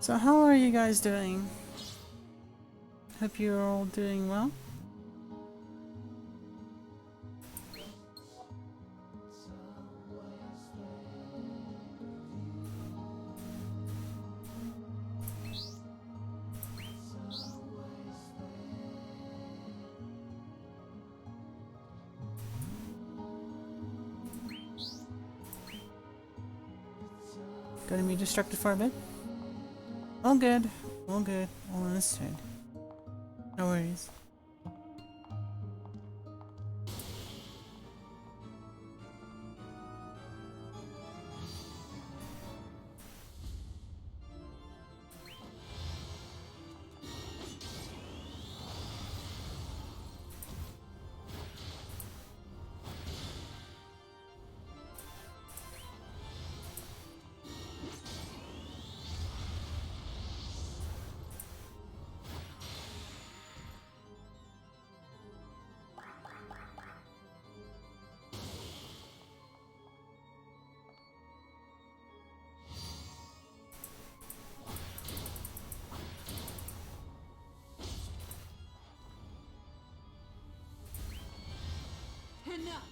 So how are you guys doing? Hope you're all doing well. Gonna be distracted for a bit? All good. All good. All understood. No worries. Enough!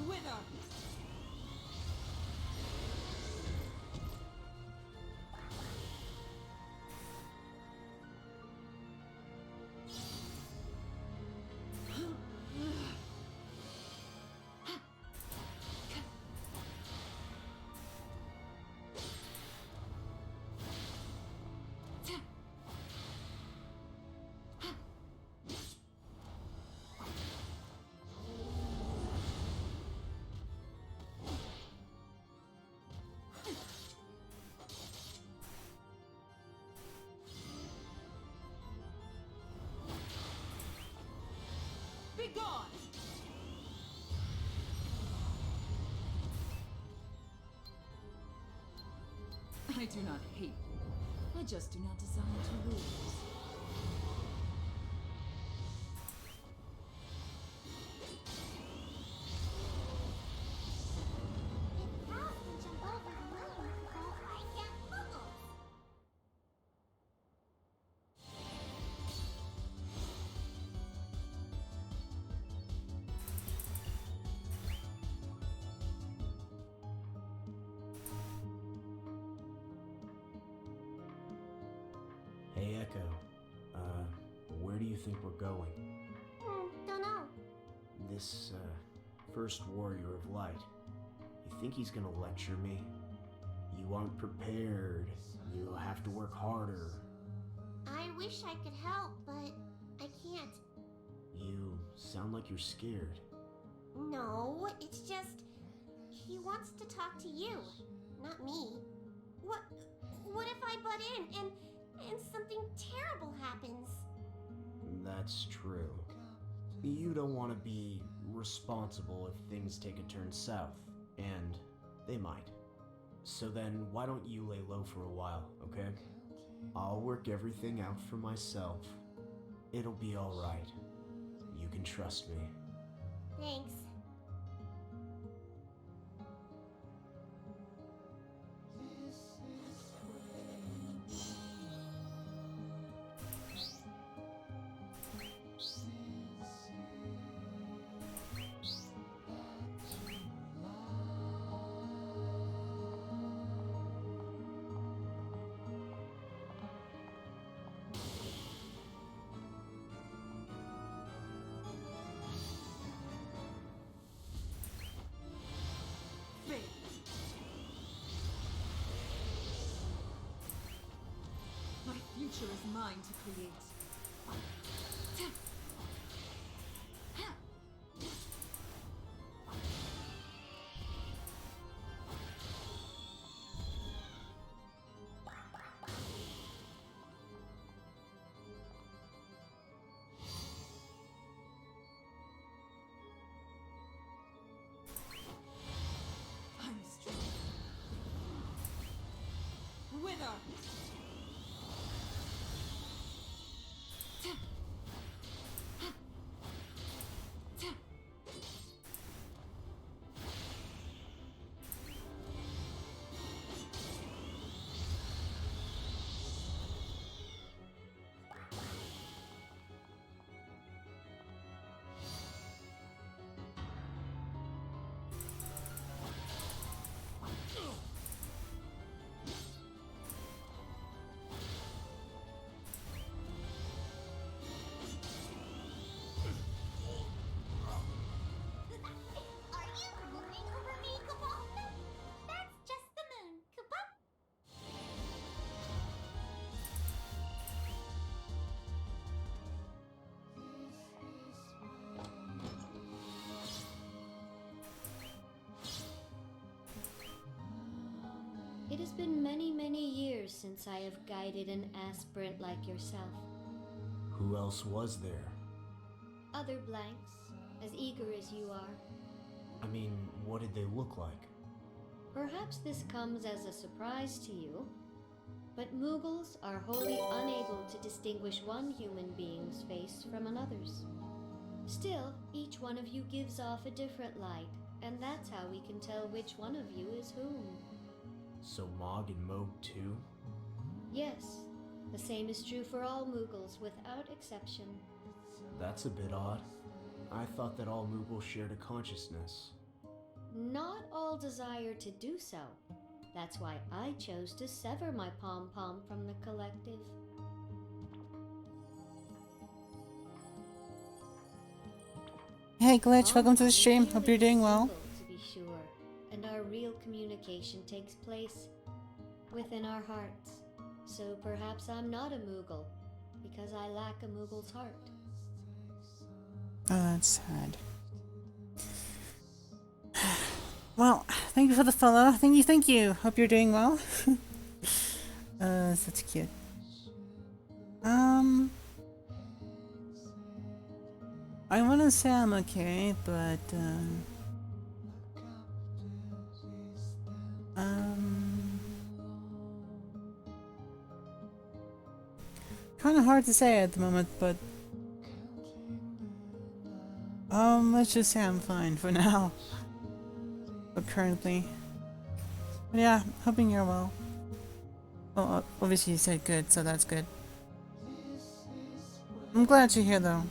Wither! Be gone! I do not hate you. I just do not desire to lose. Hey Echo, where do you think we're going? Don't know. This, first warrior of light. You think he's gonna lecture me? You aren't prepared. You'll have to work harder. I wish I could help, but I can't. You sound like you're scared. No, it's just... he wants to talk to you, not me. What if I butt in and something terrible happens? That's true. You don't want to be responsible if things take a turn south, and they might. So then, why don't you lay low for a while, okay? I'll work everything out for myself. It'll be alright. You can trust me. Thanks. My future is mine to create. wither. Are you mooning over me, Koopa? That's just the moon, Koopa. It has been many, many years since I have guided an aspirant like yourself. Who else was there? Other blanks, as eager as you are. I mean, what did they look like? Perhaps this comes as a surprise to you, but Moogles are wholly unable to distinguish one human being's face from another's. Still, each one of you gives off a different light, and that's how we can tell which one of you is whom. So Mog and Moog too? Yes, the same is true for all Moogles without exception. That's a bit odd. I thought that all Moogles shared a consciousness. Not all desire to do so. That's why I chose to sever my pom-pom from the collective. Hey Glitch, welcome to the stream. Hope you're doing well. To be sure, and our real communication takes place within our hearts. So perhaps I'm not a Moogle, because I lack a Moogle's heart. Oh, that's sad. Well, thank you for the follow. Thank you. Hope you're doing well. That's cute. I want to say I'm okay, but kind of hard to say at the moment, but let's just say I'm fine for now. But currently, but yeah, hoping you're well. Well, obviously you said good, so that's good. I'm glad you're here though.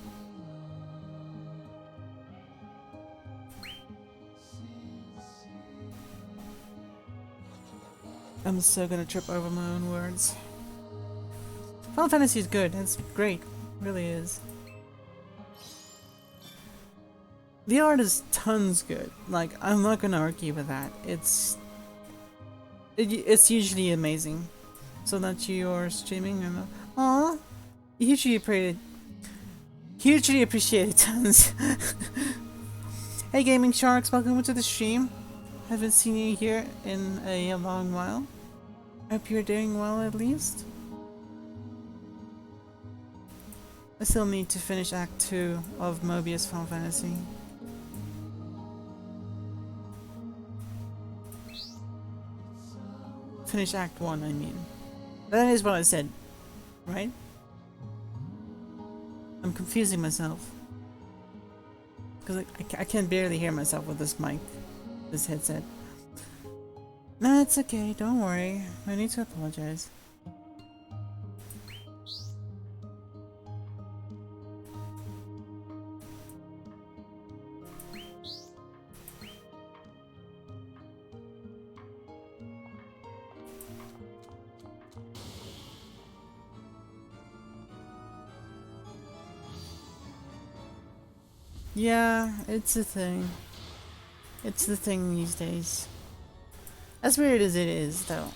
I'm so gonna trip over my own words. Final Fantasy is good. It's great. It really is. The art is tons good. Like, I'm not gonna argue with that. It's usually amazing. So that you're streaming and aww, hugely appreciated tons. Hey Gaming Sharks, welcome to the stream. Haven't seen you here in a long while. Hope you're doing well at least. I still need to finish Act 2 of Mobius Final Fantasy. Finish Act 1, I mean. That is what I said, right? I'm confusing myself. Because I can barely hear myself with this mic, this headset. No, it's okay, don't worry. No need to apologize. Yeah, it's a thing. It's the thing these days. As weird as it is, though.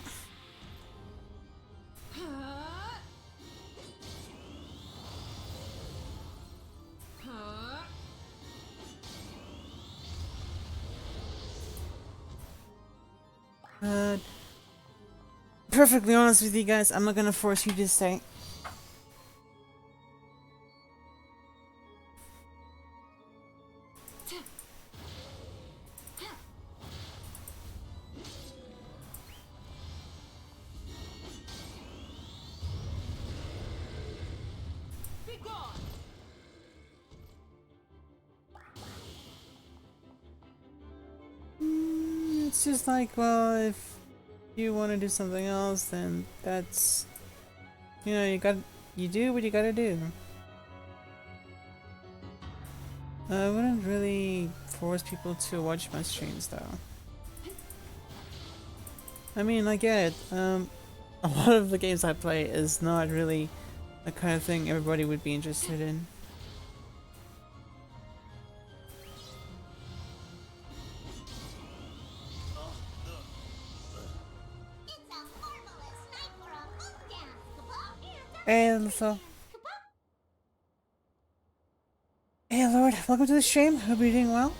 Perfectly honest with you guys, I'm not gonna force you to stay. It's just like, well, if you want to do something else, then that's, you know, you do what you gotta do. I wouldn't really force people to watch my streams though. I mean, I get it. A lot of the games I play is not really the kind of thing everybody would be interested in. And so, hey Lord, welcome to the stream. Hope you're doing well.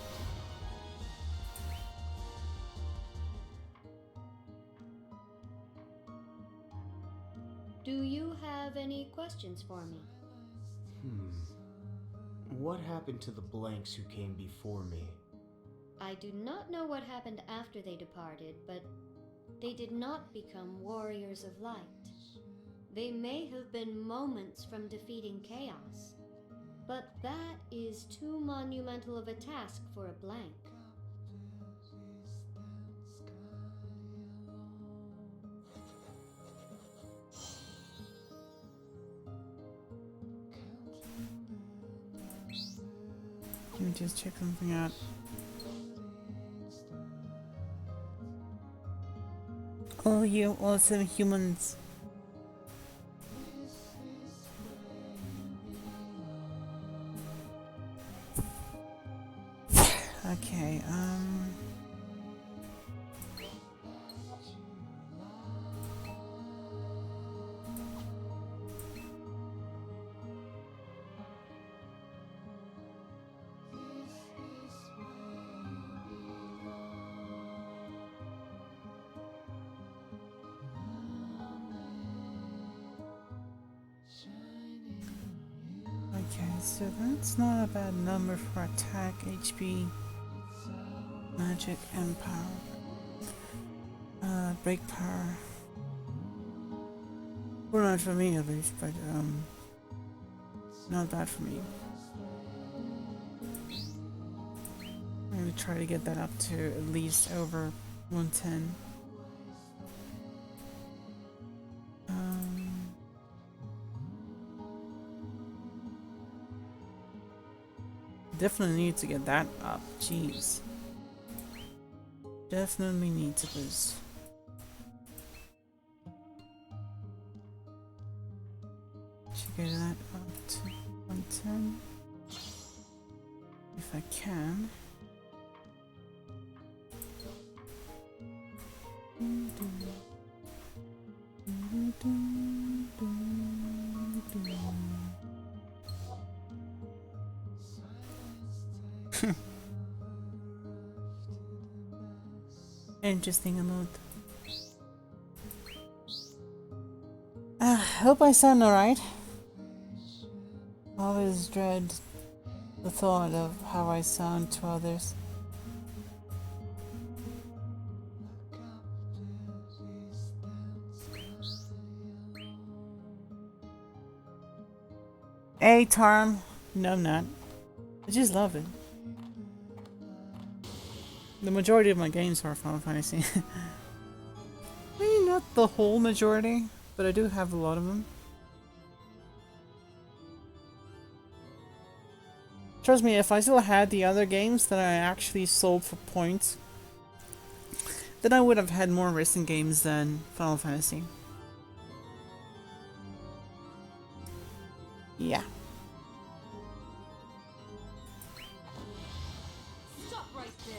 Do you have any questions for me? What happened to the blanks who came before me? I do not know what happened after they departed, but they did not become warriors of light. They may have been moments from defeating chaos, but that is too monumental of a task for a blank. Let me just check something out. Oh, you awesome humans. Okay, okay, so that's not a bad number for attack, HP, magic, and power. Break power. Well, not for me at least, but not bad for me. I'm gonna try to get that up to at least over 110. Definitely need to get that up. Jeez. Definitely need to boost. Should get that up to 110. If I can. Interesting emote. Hope I sound alright. Always dread the thought of how I sound to others. Hey, Tarm. No, I'm not. I just love it. The majority of my games are Final Fantasy. Maybe not the whole majority, but I do have a lot of them. Trust me, if I still had the other games that I actually sold for points, then I would have had more recent games than Final Fantasy. Yeah. Stop right there.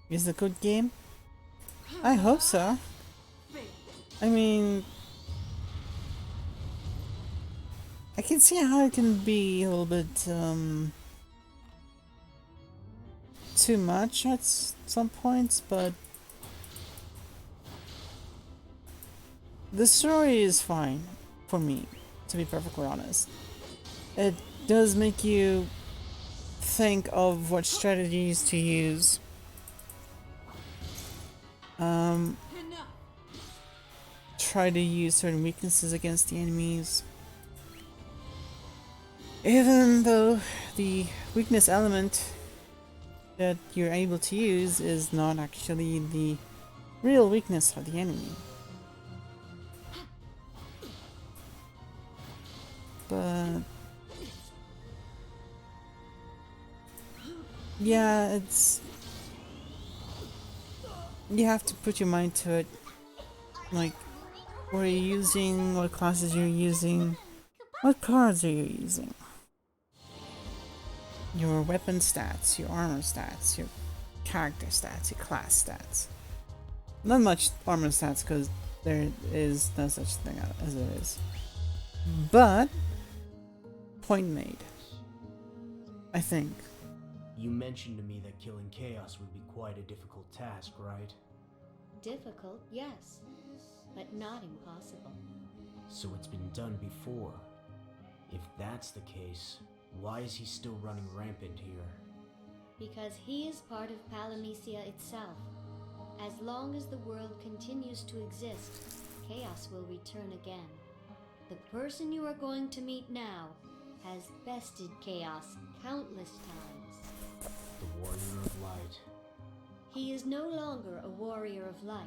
Is it a good game? I hope so. I mean, I can see how it can be a little bit too much at some points, but the story is fine for me, to be perfectly honest. It does make you think of what strategies to use. try to use certain weaknesses against the enemies. Even though the weakness element that you're able to use is not actually the real weakness of the enemy. But yeah, it's, you have to put your mind to it, like what are you using, what classes you're using, what cards are you using, your weapon stats, your armor stats, your character stats, your class stats. Not much armor stats because there is no such thing as it is. But point made, I think. You mentioned to me that killing Chaos would be quite a difficult task, right? Difficult, yes, but not impossible. So it's been done before. If that's the case, why is he still running rampant here? Because he is part of Palamecia itself. As long as the world continues to exist, chaos will return again. The person you are going to meet now has bested chaos countless times. The Warrior of Light. He is no longer a Warrior of Light.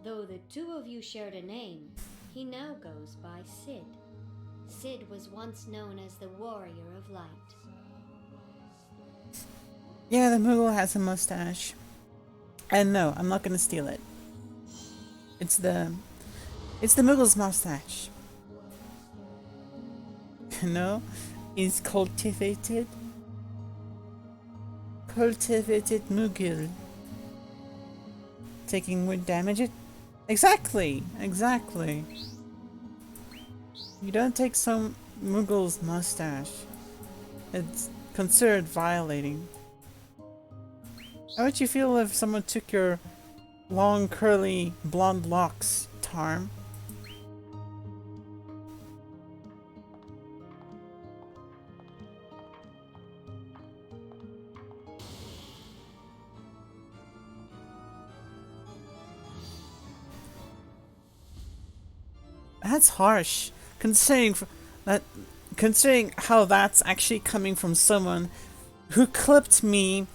Though the two of you shared a name, he now goes by Sid. Sid was once known as the Warrior of Light. Yeah, the Moogle has a mustache. And no, I'm not gonna steal it. It's the Moogle's mustache. No, it's cultivated. Cultivated Moogle. Taking would damage it? Exactly! Exactly. You don't take some Moogle's mustache. It's considered violating. How would you feel if someone took your long, curly, blonde locks, Tarm? That's harsh, considering how that's actually coming from someone who clipped me,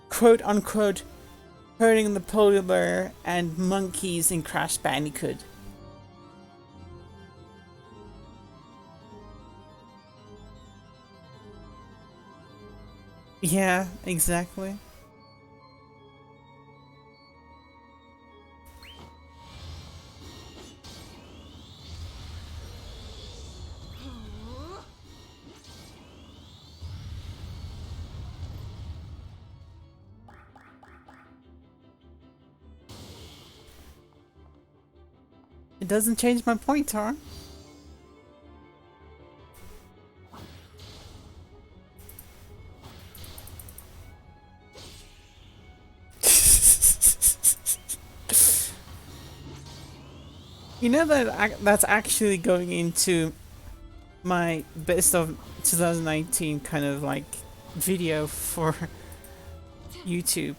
quote unquote, hurting the polar bear and monkeys in Crash Bandicoot. Yeah, exactly. It doesn't change my point, Tar. You know that that's actually going into my best of 2019 kind of like video for YouTube.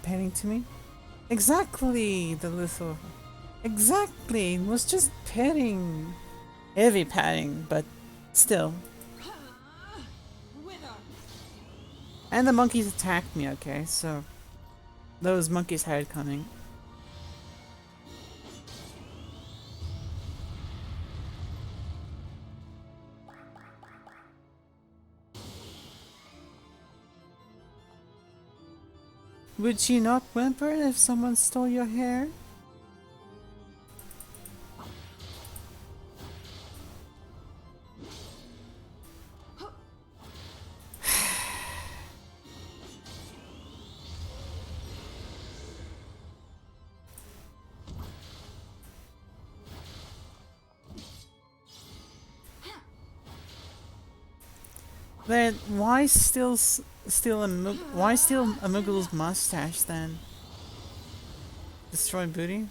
Painting to me? Exactly, the little... Exactly, it was just petting. Heavy patting, but still. And the monkeys attacked me, okay, so... Those monkeys had it coming. Would you not whimper if someone stole your hair? Then why steal a Moogle's mustache then? Destroy booty?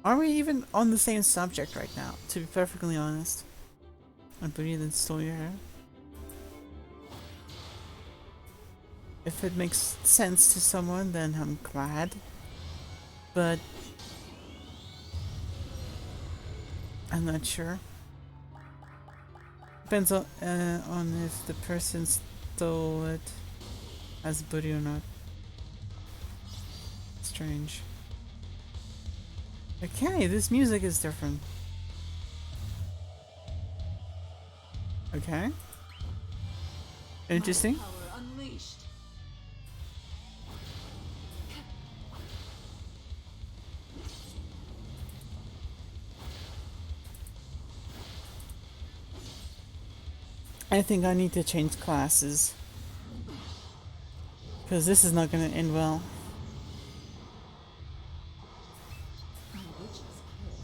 Are we even on the same subject right now, to be perfectly honest? A booty that stole your hair? If it makes sense to someone, then I'm glad. But I'm not sure. Depends on if the person stole it as booty or not. Strange. Okay, this music is different. Okay. Interesting. Power unleashed. I think I need to change classes. Because this is not going to end well. A witch's kiss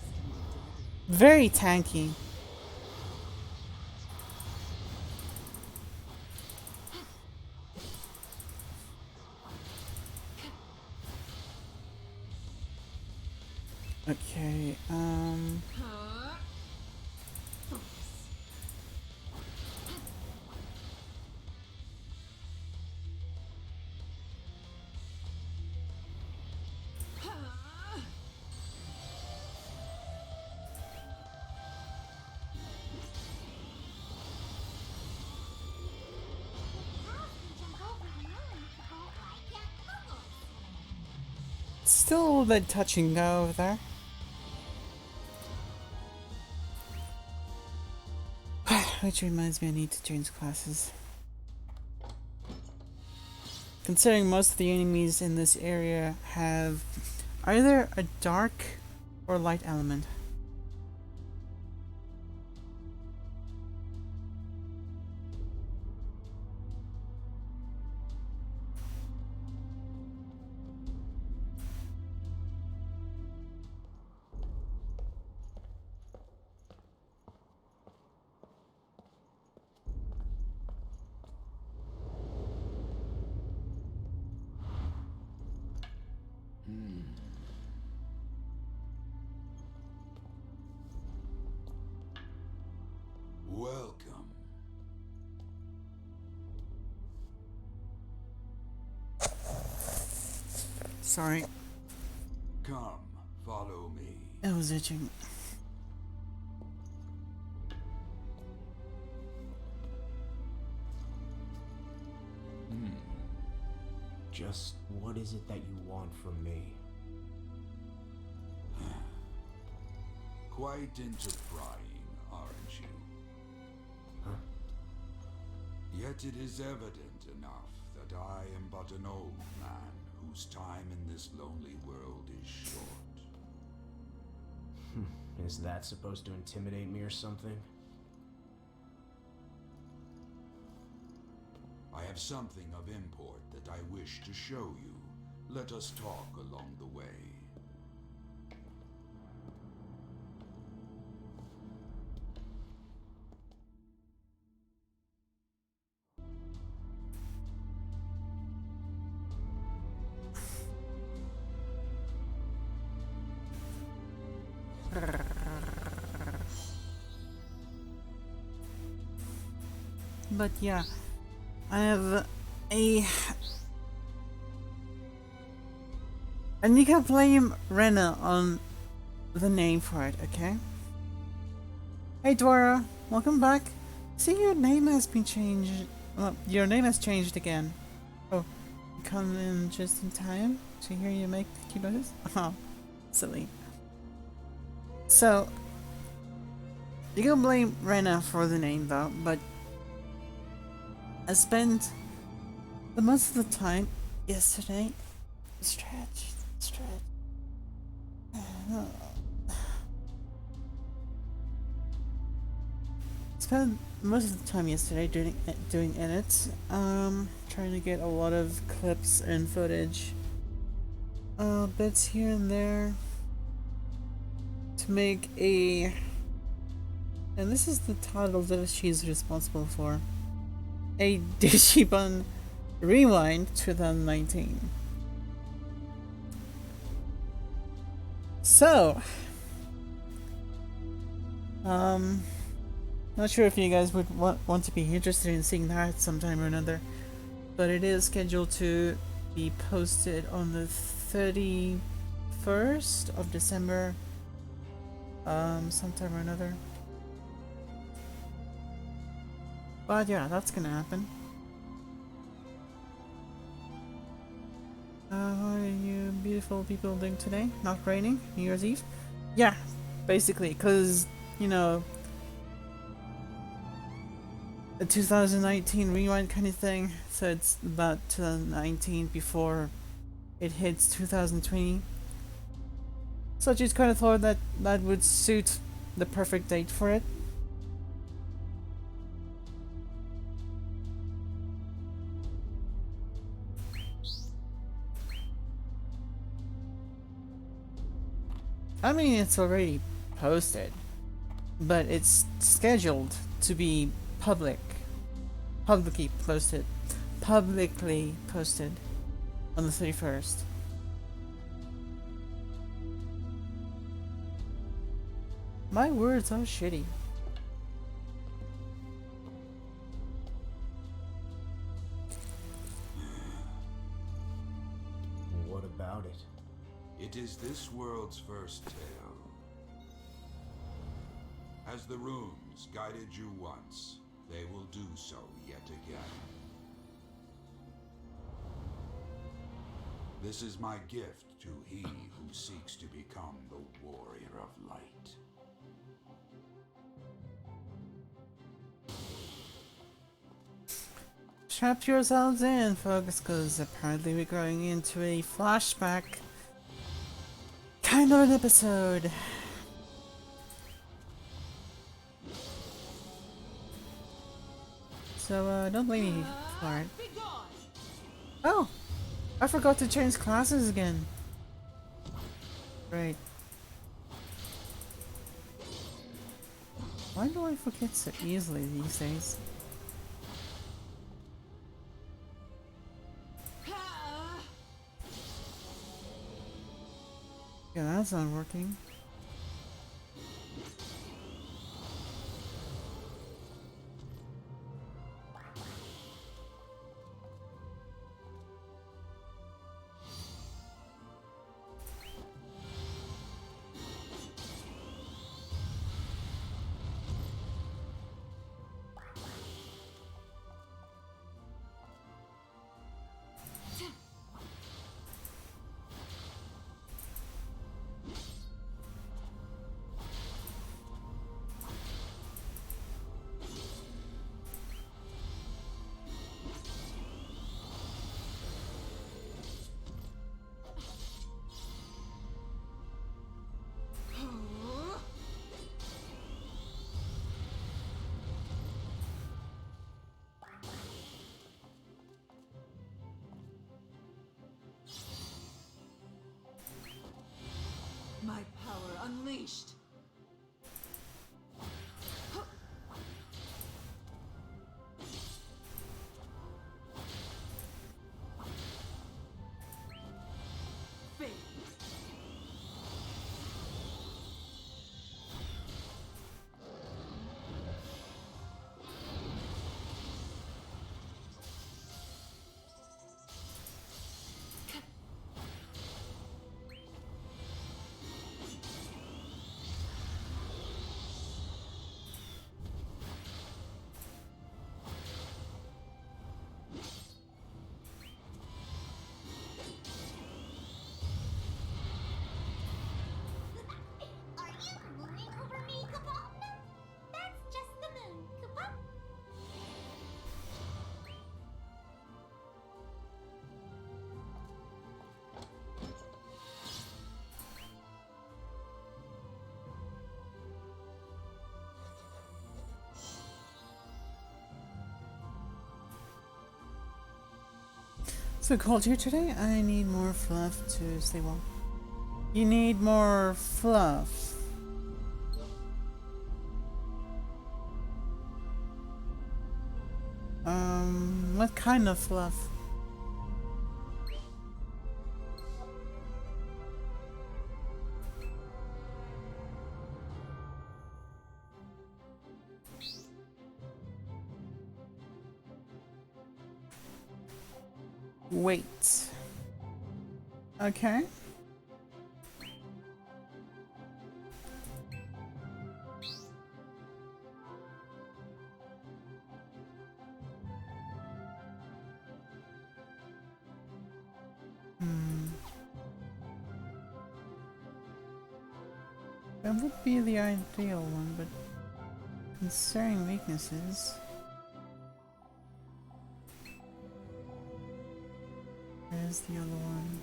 can be deadly. Very tanky. Okay, Huh? Focus. Huh? still a little bit touch and go over there. Which reminds me I need to change classes. Considering most of the enemies in this area have either a dark or light element. Welcome. Sorry, Come, follow me. I was itching. Just what is it that you want from me? Quite into prying, aren't you? Huh? Yet it is evident enough that I am but an old man whose time in this lonely world is short. Is that supposed to intimidate me or something? I have something of import that I wish to show you. Let us talk along the way. But yeah, I have a... And you can blame Rena on the name for it, okay? Hey Dwara, welcome back. See, your name has been changed. Well, your name has changed again. Oh, you come in just in time to hear you make cute noises? Oh, silly. So, you can blame Rena for the name though, but I spent the most of the time yesterday stretch. Spent most of the time yesterday doing edits, trying to get a lot of clips and footage, bits here and there to make a, and this is the title that she's responsible for, a Digimon Rewind 2019. So, not sure if you guys would want to be interested in seeing that sometime or another. but it is scheduled to be posted on the 31st of December, sometime or another. But yeah, that's gonna happen. What are you beautiful people doing today? Not raining? New Year's Eve? Yeah, basically, because, you know, a 2019 rewind kind of thing, so it's about 2019 before it hits 2020. So I just kind of thought that that would suit the perfect date for it. I mean, it's already posted, but it's scheduled to be publicly posted on the 31st. My words are shitty. What about it? It is this world's first tale. As the runes guided you once, they will do so yet again. This is my gift to he who seeks to become the warrior of light. Strap yourselves in, folks, because apparently we're going into a flashback kind of an episode. So, don't blame me for it. Oh! I forgot to change classes again. Right. Why do I forget so easily these days? Yeah, that's not working. My power unleashed. Fate. Are you mooning over me, Kabal? No, that's just the moon, Kabal. So culture today, I need more fluff to stay warm. You need more fluff. What kind of fluff? Wait. Okay. That would be the ideal one, but concerning weaknesses. There's the other one.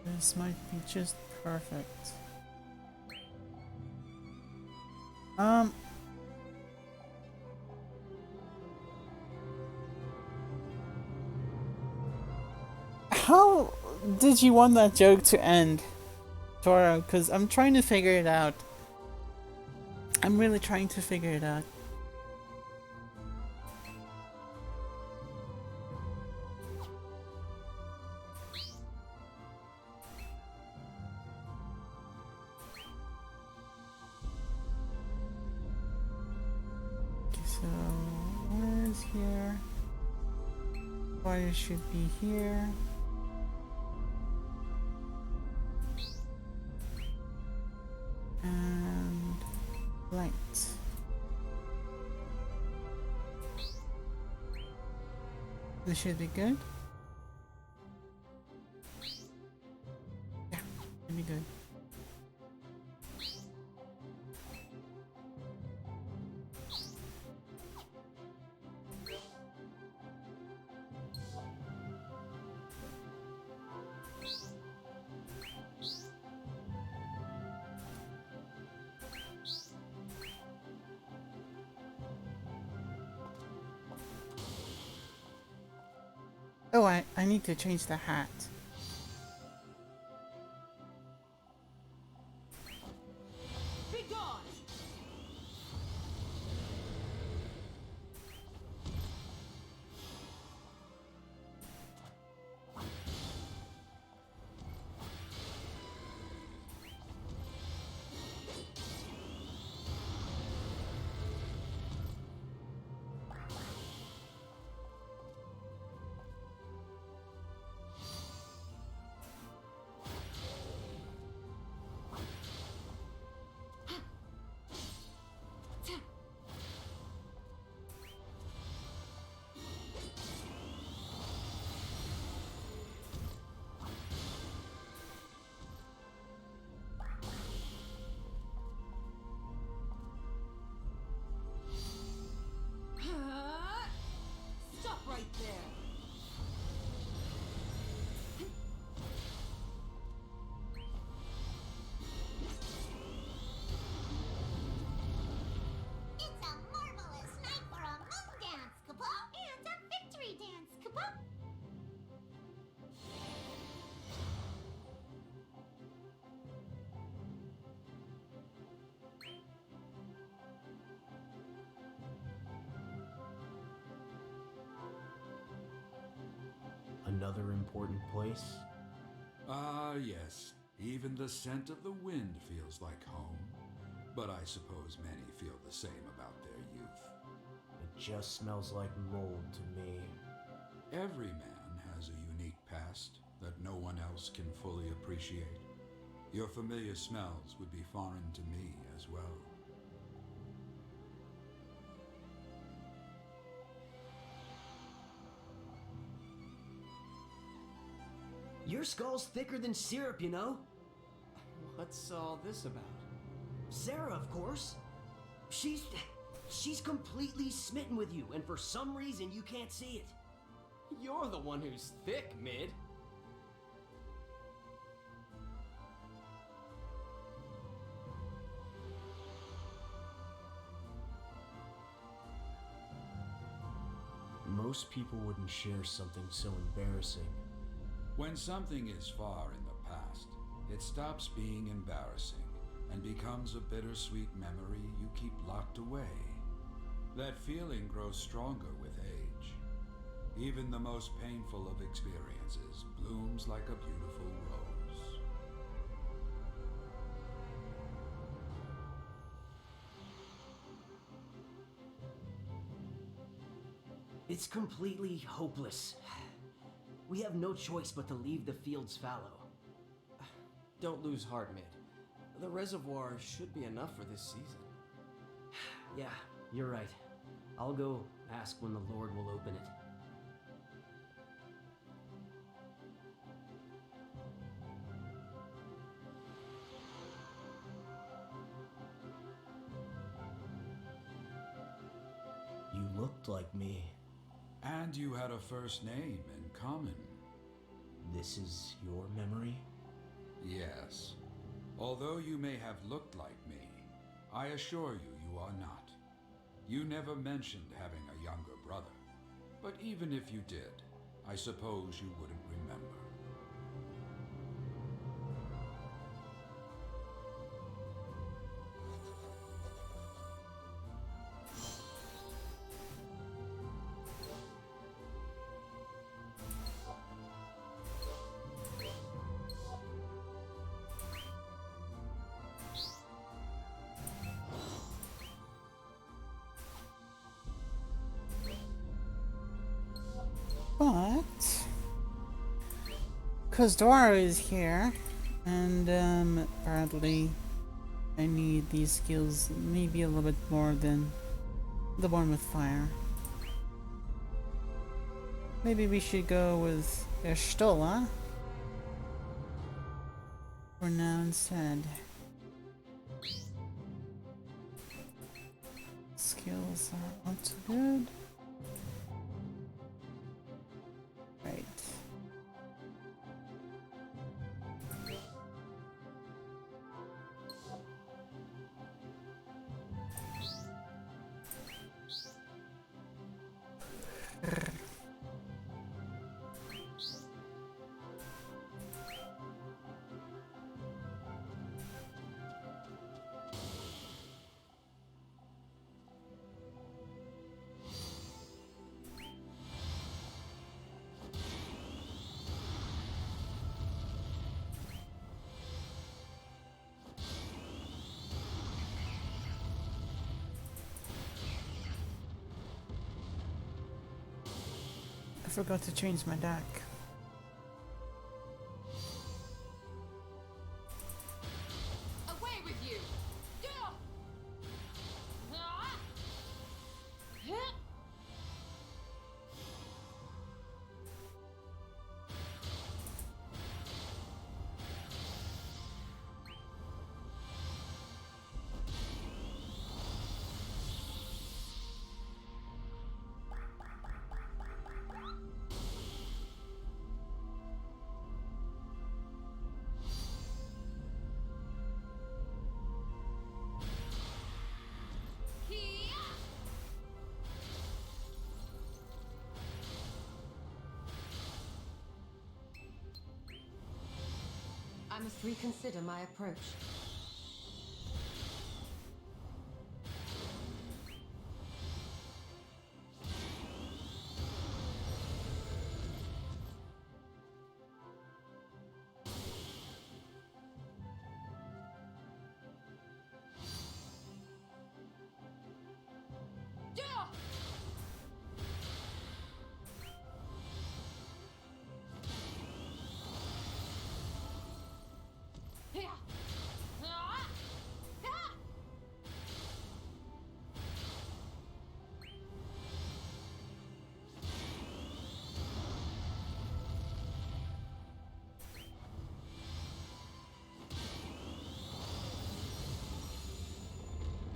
This might be just perfect. How did you want that joke to end, Tora? Because I'm trying to figure it out. I'm really trying to figure it out. So, where is here? Fire should be here. And light. This should be good. Yeah, should be good. Oh, I need to change the hat. Be gone! Stop right there! It's a marvelous night for a moon dance, Kapo! And a victory dance, Kapo! Another important place? Ah, yes. Even the scent of the wind feels like home. But I suppose many feel the same about their youth. It just smells like mold to me. Every man has a unique past that no one else can fully appreciate. Your familiar smells would be foreign to me as well. Your skull's thicker than syrup, you know? What's all this about? Sarah, of course. She's completely smitten with you, and for some reason you can't see it. You're the one who's thick, Mid. Most people wouldn't share something so embarrassing. When something is far in the past, it stops being embarrassing and becomes a bittersweet memory you keep locked away. That feeling grows stronger with age. Even the most painful of experiences blooms like a beautiful rose. It's completely hopeless. We have no choice but to leave the fields fallow. Don't lose heart, Mid. The reservoir should be enough for this season. Yeah, you're right. I'll go ask when the Lord will open it. You looked like me. And you had a first name in common. This is your memory? Yes. Although you may have looked like me, I assure you, you are not. You never mentioned having a younger brother. But even if you did, I suppose you wouldn't remember. But because Dora is here, and apparently I need these skills maybe a little bit more than the one with fire. Maybe we should go with Erstola for now instead. Skills are not so good. Right. I forgot to change my deck. Away with you! I must reconsider my approach.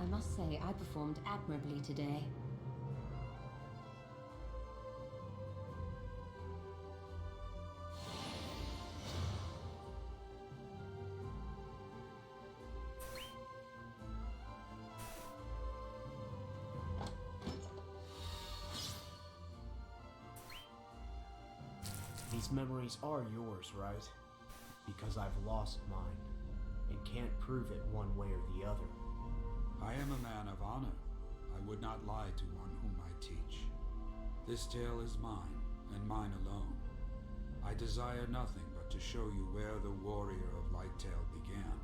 I must say, I performed admirably today. These memories are yours, right? Because I've lost mine, and can't prove it one way or the other. I am a man of honor. I would not lie to one whom I teach. This tale is mine, and mine alone. I desire nothing but to show you where the warrior of Lighttail began,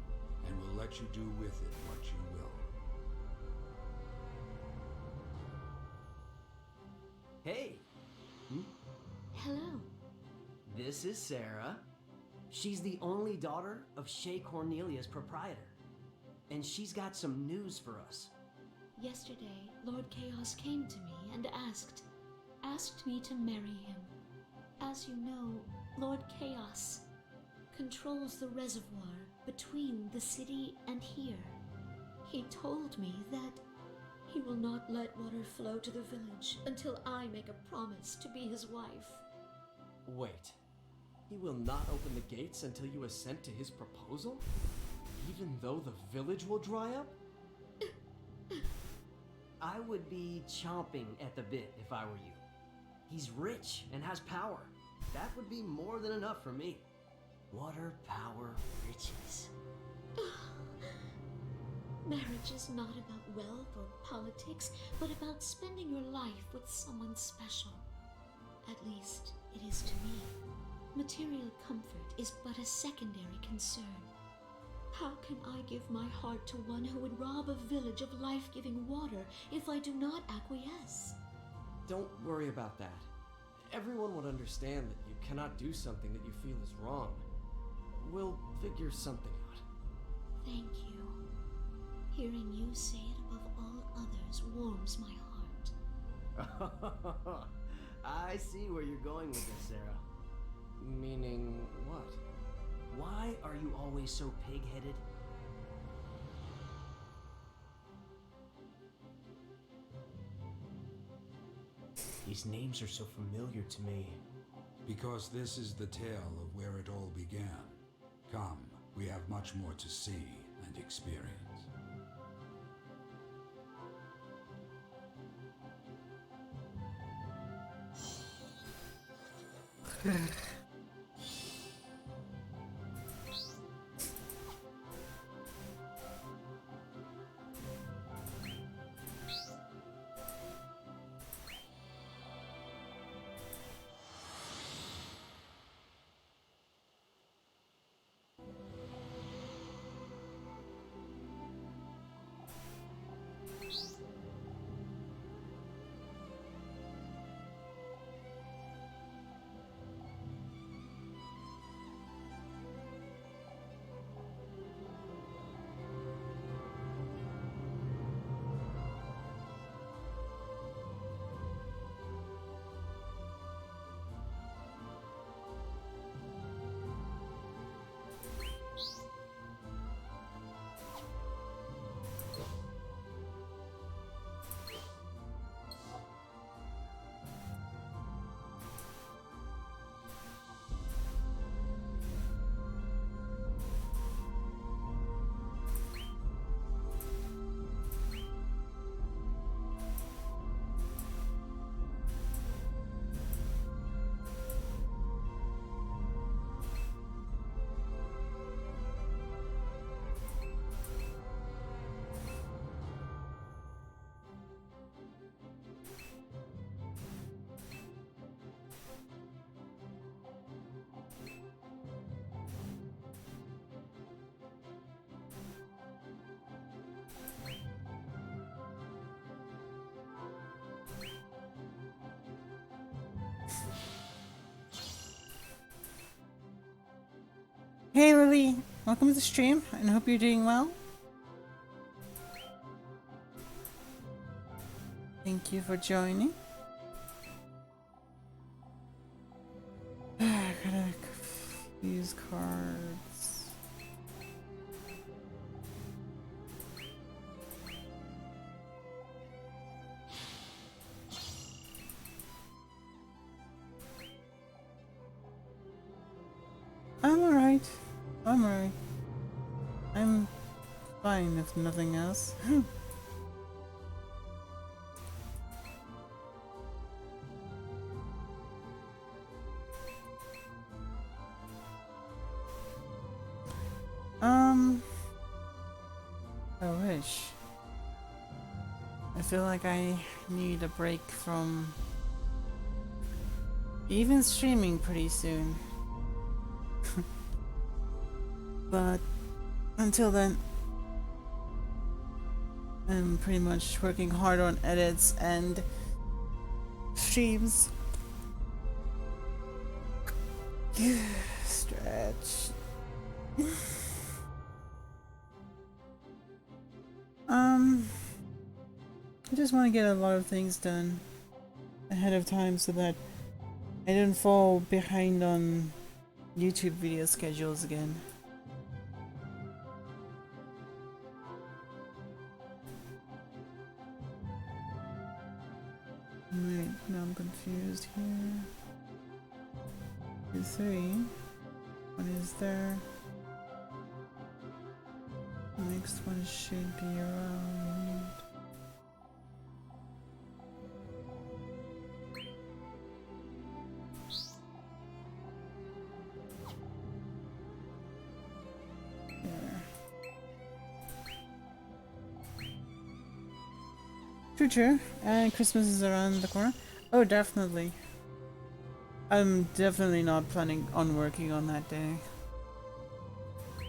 and will let you do with it what you will. Hey, this is Sarah. She's the only daughter of Shea Cornelia's proprietor. And she's got some news for us. Yesterday, Lord Chaos came to me and asked me to marry him. As you know, Lord Chaos controls the reservoir between the city and here. He told me that he will not let water flow to the village until I make a promise to be his wife. Wait, he will not open the gates until you assent to his proposal? Even though the village will dry up? I would be chomping at the bit if I were you. He's rich and has power. That would be more than enough for me. Water, power, riches. Marriage is not about wealth or politics, but about spending your life with someone special. At least, it is to me. Material comfort is but a secondary concern. How can I give my heart to one who would rob a village of life-giving water if I do not acquiesce? Don't worry about that. Everyone would understand that you cannot do something that you feel is wrong. We'll figure something out. Thank you. Hearing you say it above all others warms my heart. I see where you're going with this, Sarah. Meaning what? Why are you always so pig-headed? These names are so familiar to me. Because this is the tale of where it all began. Come, we have much more to see and experience. Hey Lily, welcome to the stream and I hope you're doing well. Thank you for joining. I gotta use cards. I'm alright. I'm fine if nothing else. I wish. I feel like I need a break from even streaming pretty soon. But until then, I'm pretty much working hard on edits and streams. Stretch. I just want to get a lot of things done ahead of time so that I don't fall behind on YouTube video schedules again. Wait, now I'm confused here. 2, 3. One is there. Next one should be around. True, true. And Christmas is around the corner. Oh, definitely. I'm definitely not planning on working on that day.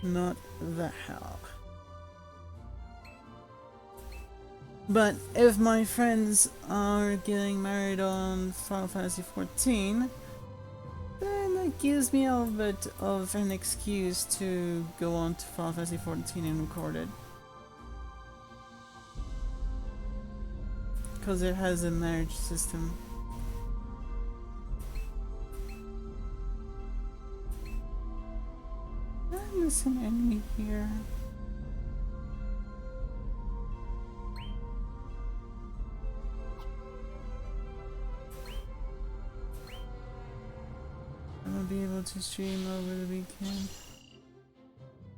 Not the hell. But if my friends are getting married on Final Fantasy XIV, then that gives me a little bit of an excuse to go on to Final Fantasy XIV and record it. Because it has a marriage system. I'm missing an enemy here. I'm gonna be able to stream over the weekend.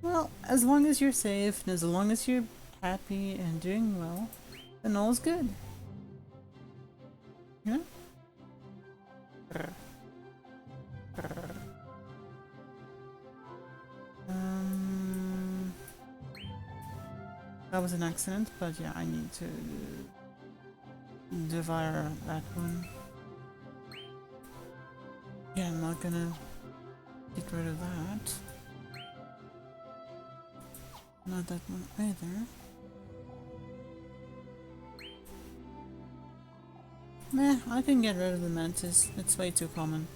Well, as long as you're safe and as long as you're happy and doing well, then all's good. You know? That was an accident, but yeah, I need to devour that one. Yeah, I'm not gonna get rid of that. Not that one either. Meh, I can get rid of the mantis. It's way too common.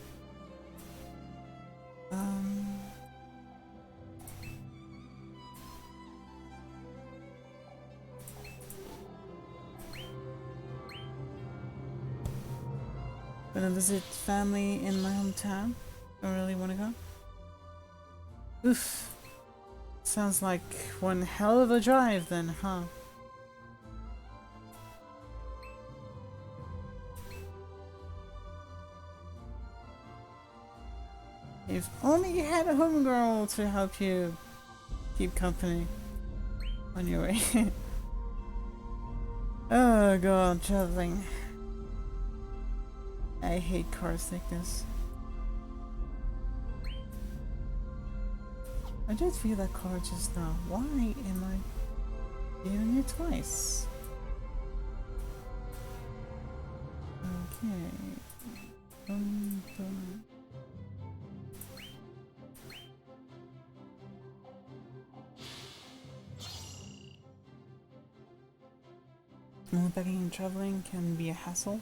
Gonna visit family in my hometown. Don't really want to go. Oof. Sounds like one hell of a drive then, huh? If only you had a homegirl to help you keep company on your way. Oh god, traveling. I hate car sickness. I did feel that car just now. Why am I doing it twice? Okay. Packing and traveling can be a hassle.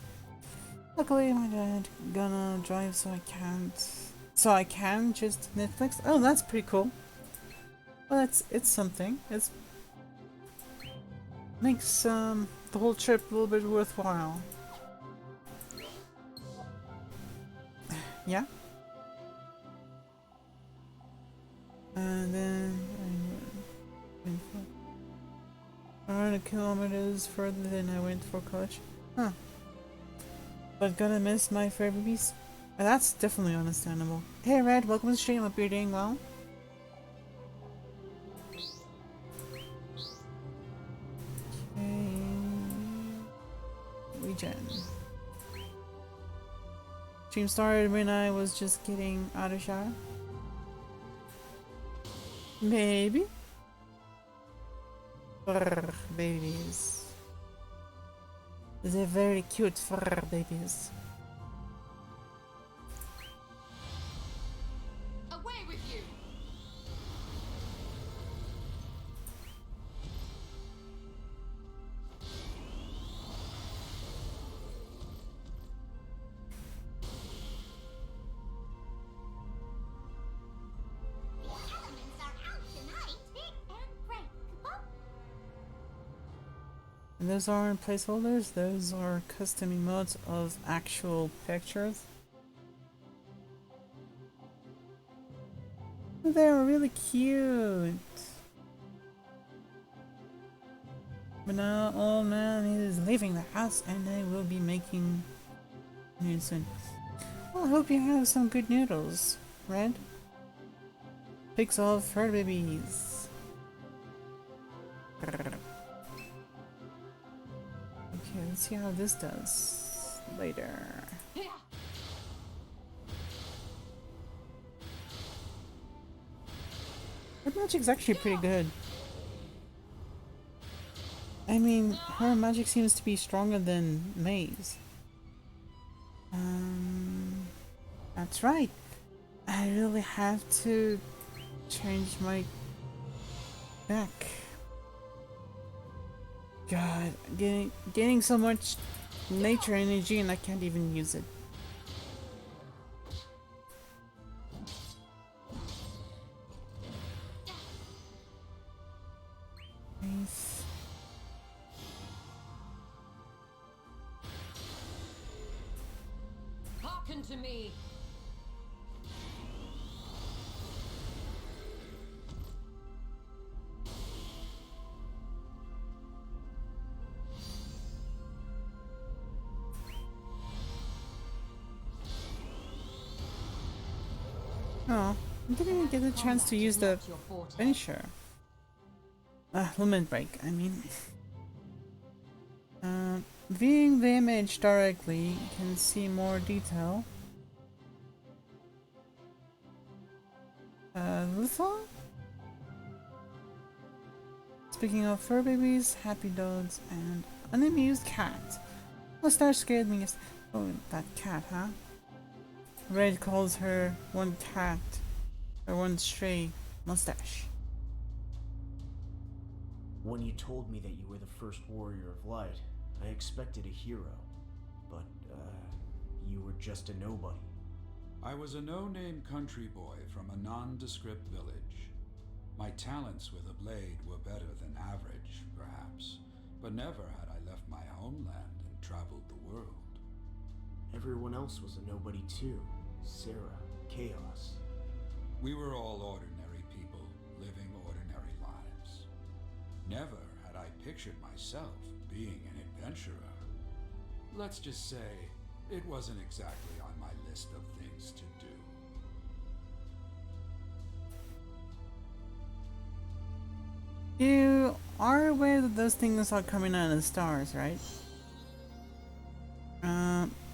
Luckily, my dad gonna drive, so I can just Netflix. Oh, that's pretty cool. Well, it's something. It's makes the whole trip a little bit worthwhile. Yeah. And then 100 kilometers further than I went for college. Huh. But gonna miss my fur babies? That's definitely understandable. Hey Red, welcome to the stream. Hope you're doing well. Okay. Regen. Stream started when I was just getting out of shower. Maybe. Fur babies. They're very cute fur babies. Away with you! And those aren't placeholders, those are custom emotes of actual pictures. They're really cute. But now old man is leaving the house and I will be making noodles soon. Well, I hope you have some good noodles, Red. Pigs of fur babies. Okay, let's see how this does later. Her magic's actually pretty good. I mean, her magic seems to be stronger than May's. That's right. I really have to change my back. God, getting so much nature energy and I can't even use it. Nice. Hearken to me. Oh, I didn't even get a chance to use the finisher. Lumen break, I mean. Viewing the image directly, you can see more detail. Luther? Speaking of fur babies, happy dogs, and an amused cat. Mustache scared me. Oh, that cat, huh? Red calls her one cat, or one stray mustache. When you told me that you were the first warrior of light, I expected a hero. But, you were just a nobody. I was a no-name country boy from a nondescript village. My talents with a blade were better than average, perhaps, but never had I left my homeland and traveled the world. Everyone else was a nobody too. Sarah, Chaos. We were all ordinary people, living ordinary lives. Never had I pictured myself being an adventurer. Let's just say, it wasn't exactly on my list of things to do. You are aware that those things are coming out of the stars, right?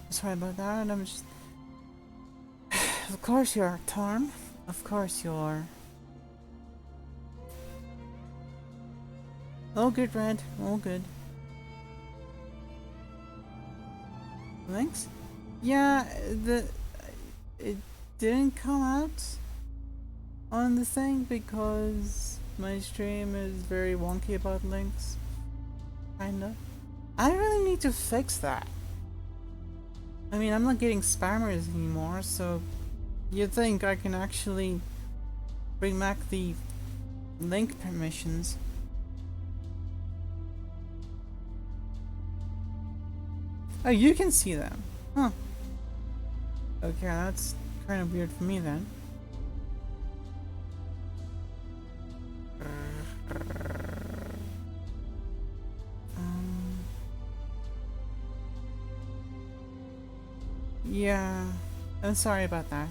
Sorry about that, I'm just... Of course you are, Torm. Of course you are. All good, Red. All good. Thanks? Yeah, it didn't come out on the thing because my stream is very wonky about links. Kinda. I really need to fix that. I mean, I'm not getting spammers anymore, so you'd think I can actually bring back the link permissions. Oh, you can see them. Huh. Okay, that's kind of weird for me then. Yeah, I'm sorry about that.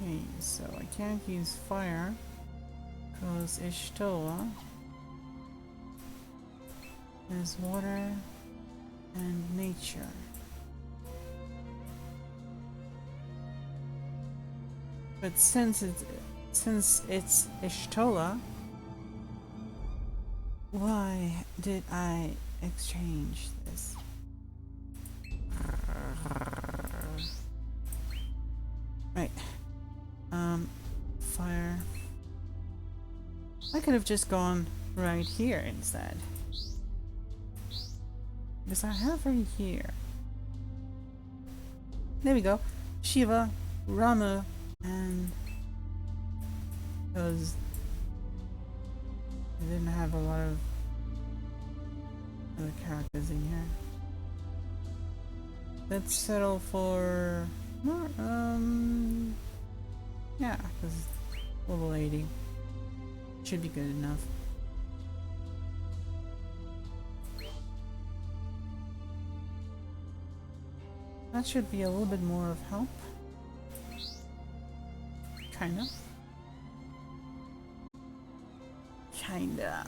Okay, so I can't use fire because Ishtola is water and nature. But since it's Ishtola, why did I exchange this? Right. Fire. I could have just gone right here instead. Because I have right here. There we go. Shiva, Rama, and those I didn't have a lot of other characters in here. Let's settle for more, yeah, because little lady should be good enough. That should be a little bit more of help. Kinda. Kinda.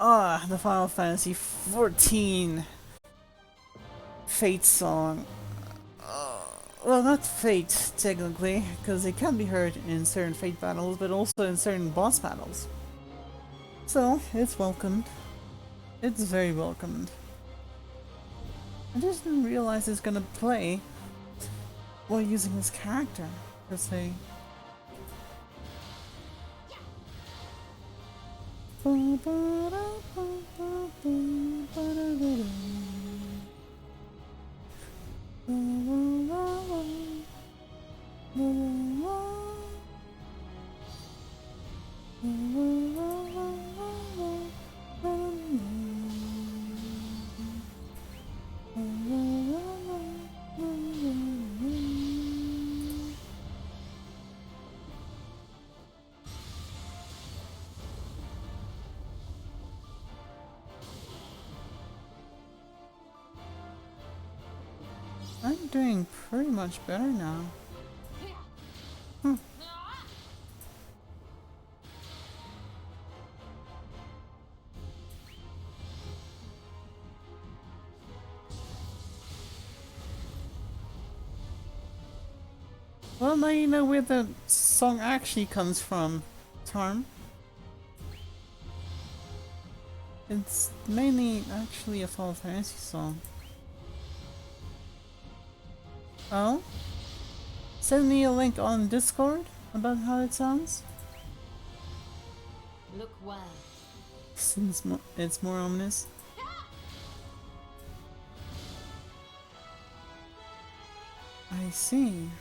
Ah, the Final Fantasy 14 Fate song. Well, not Fate, technically, because it can be heard in certain Fate battles, but also in certain boss battles. So, it's welcomed. It's very welcomed. I just didn't realize it's gonna play while using this character, per se. I'm doing pretty much better now. Well, now you know where the song actually comes from, Tarm. It's mainly actually a Final Fantasy song. Oh? Send me a link on Discord about how it sounds. Look well. Since it's more ominous. I see.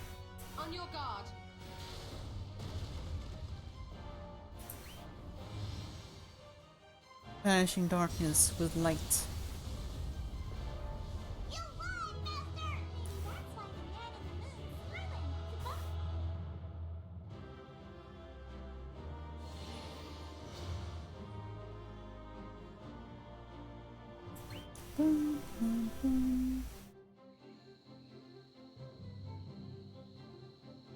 On your guard. Banishing darkness with light. You lied, Master! Maybe that's why the man in the moon's smiling.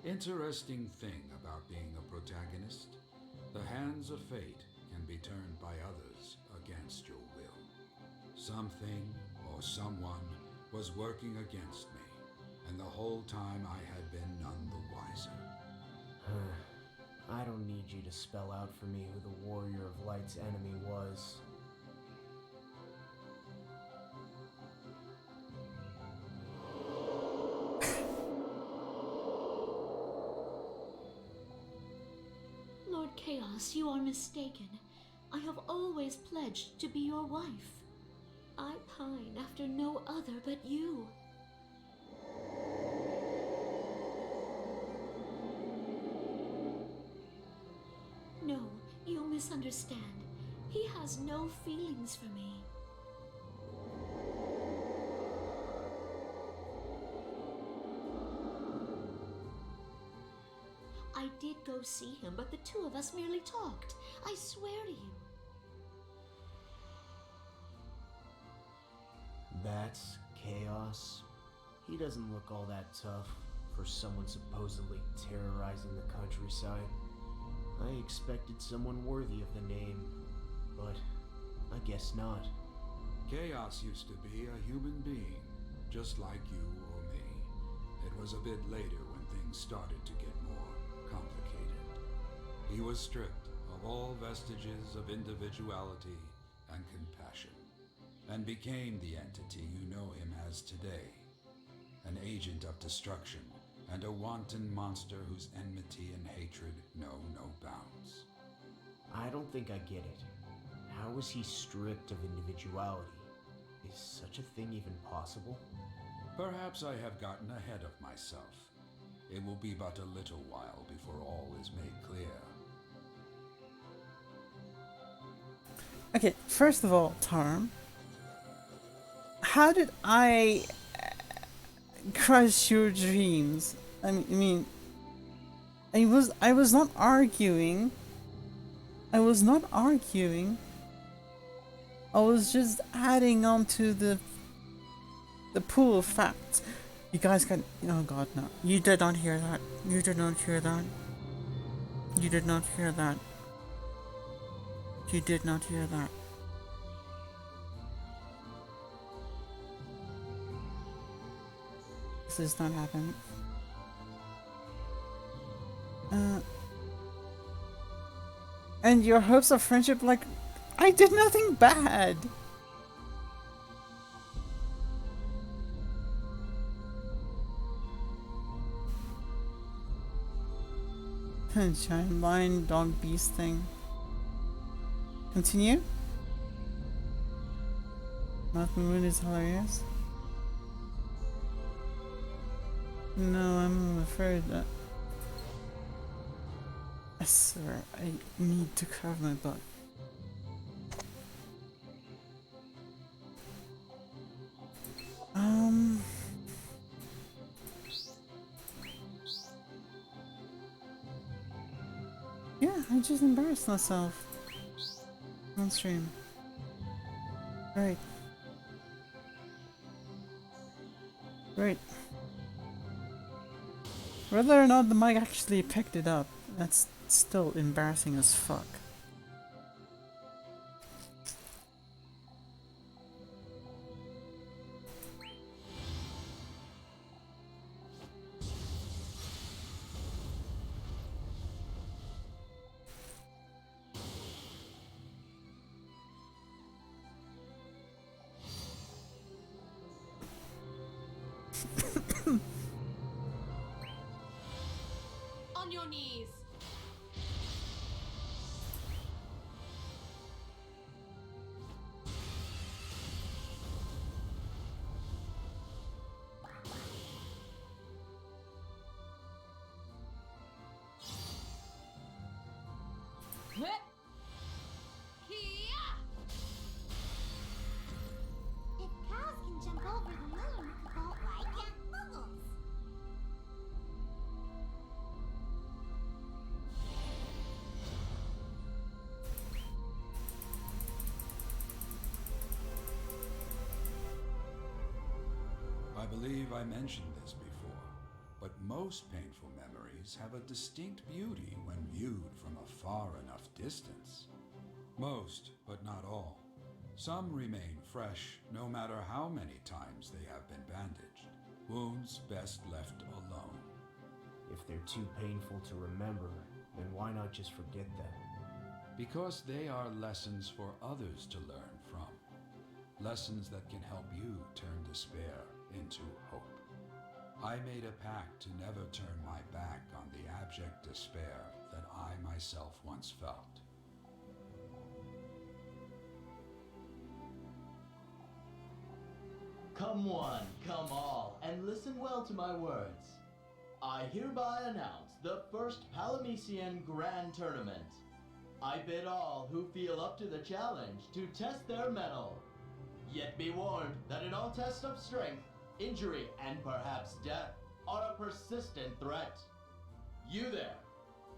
Interesting thing about being a protagonist. The hands of fate can be turned by others against your will. Something or someone was working against me, and the whole time I had been none the wiser. I don't need you to spell out for me who the Warrior of Light's enemy was. Lord Chaos, you are mistaken. I have always pledged to be your wife. I pine after no other but you. No, you misunderstand. He has no feelings for me. I did go see him, but the two of us merely talked. I swear to you. That's Chaos. He doesn't look all that tough for someone supposedly terrorizing the countryside. I expected someone worthy of the name, but I guess not. Chaos used to be a human being, just like you or me. It was a bit later when things started to get more complicated. He was stripped of all vestiges of individuality and compassion, and became the entity you know him as today. An agent of destruction and a wanton monster whose enmity and hatred know no bounds. I don't think I get it. How is he stripped of individuality? Is such a thing even possible? Perhaps I have gotten ahead of myself. It will be but a little while before all is made clear. Okay, first of all, Tarm, how did I crush your dreams? I was not arguing. I was not arguing. I was just adding on to the pool of facts. You guys can. Oh God, no! You did not hear that. You did not hear that. You did not hear that. You did not hear that. This is not happening. And your hopes of friendship, like, I did nothing bad. Giant lion, dog, beast thing. Continue. Mouth Moon is hilarious. No, I'm afraid that... I swear, I need to carve my butt. Yeah, I just embarrassed myself on stream. Right. Right. Whether or not the mic actually picked it up, that's still embarrassing as fuck. On your knees. If cows can jump over the moon, why can't Muggles? I believe I mentioned this before, but most painful memories have a distinct beauty when viewed from a far enough distance. Most, but not all. Some remain fresh, no matter how many times they have been bandaged. Wounds best left alone. If they're too painful to remember, then why not just forget them? Because they are lessons for others to learn from. Lessons that can help you turn despair into hope. I made a pact to never turn my back on the abject despair that I myself once felt. Come one, come all, and listen well to my words. I hereby announce the first Palamecian Grand Tournament. I bid all who feel up to the challenge to test their mettle. Yet be warned that in all tests of strength, injury, and perhaps death are a persistent threat. You there,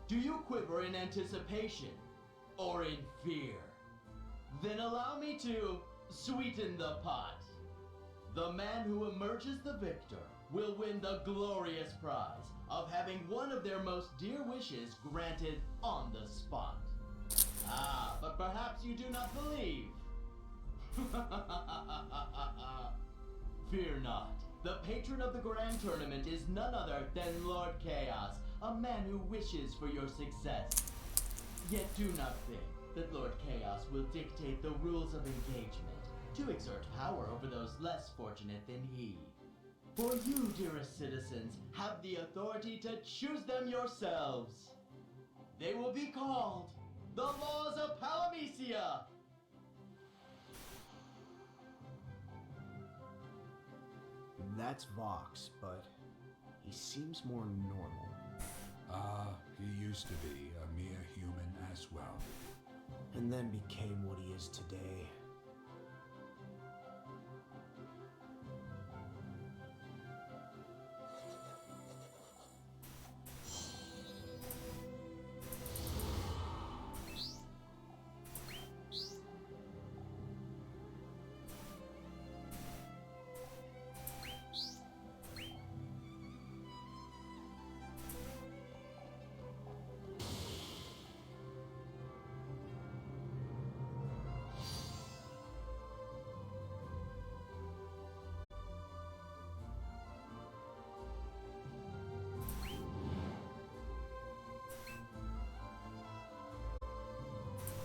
do you quiver in anticipation or in fear? Then allow me to sweeten the pot. The man who emerges the victor will win the glorious prize of having one of their most dear wishes granted on the spot. Ah, but perhaps you do not believe. Fear not. The patron of the Grand Tournament is none other than Lord Chaos, a man who wishes for your success. Yet do not think that Lord Chaos will dictate the rules of engagement to exert power over those less fortunate than he. For you, dearest citizens, have the authority to choose them yourselves. They will be called the Laws of Palamecia. That's Vox, but he seems more normal. He used to be a mere human as well. And then became what he is today.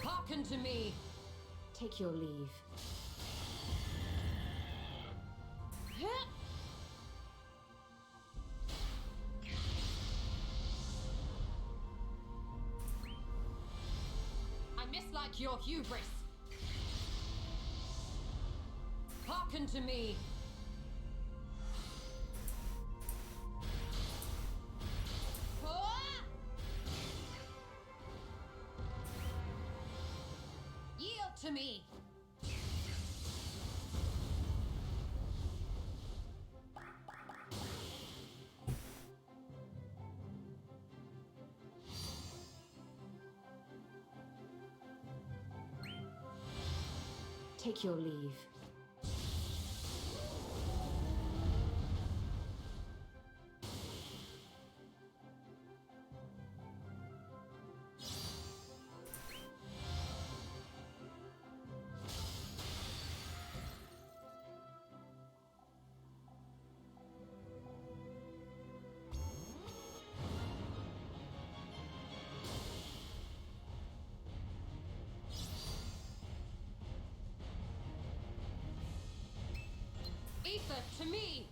Hearken to me. Take your leave. I mislike your hubris. Hearken to me. Yield to me. Take your leave. Ether to me.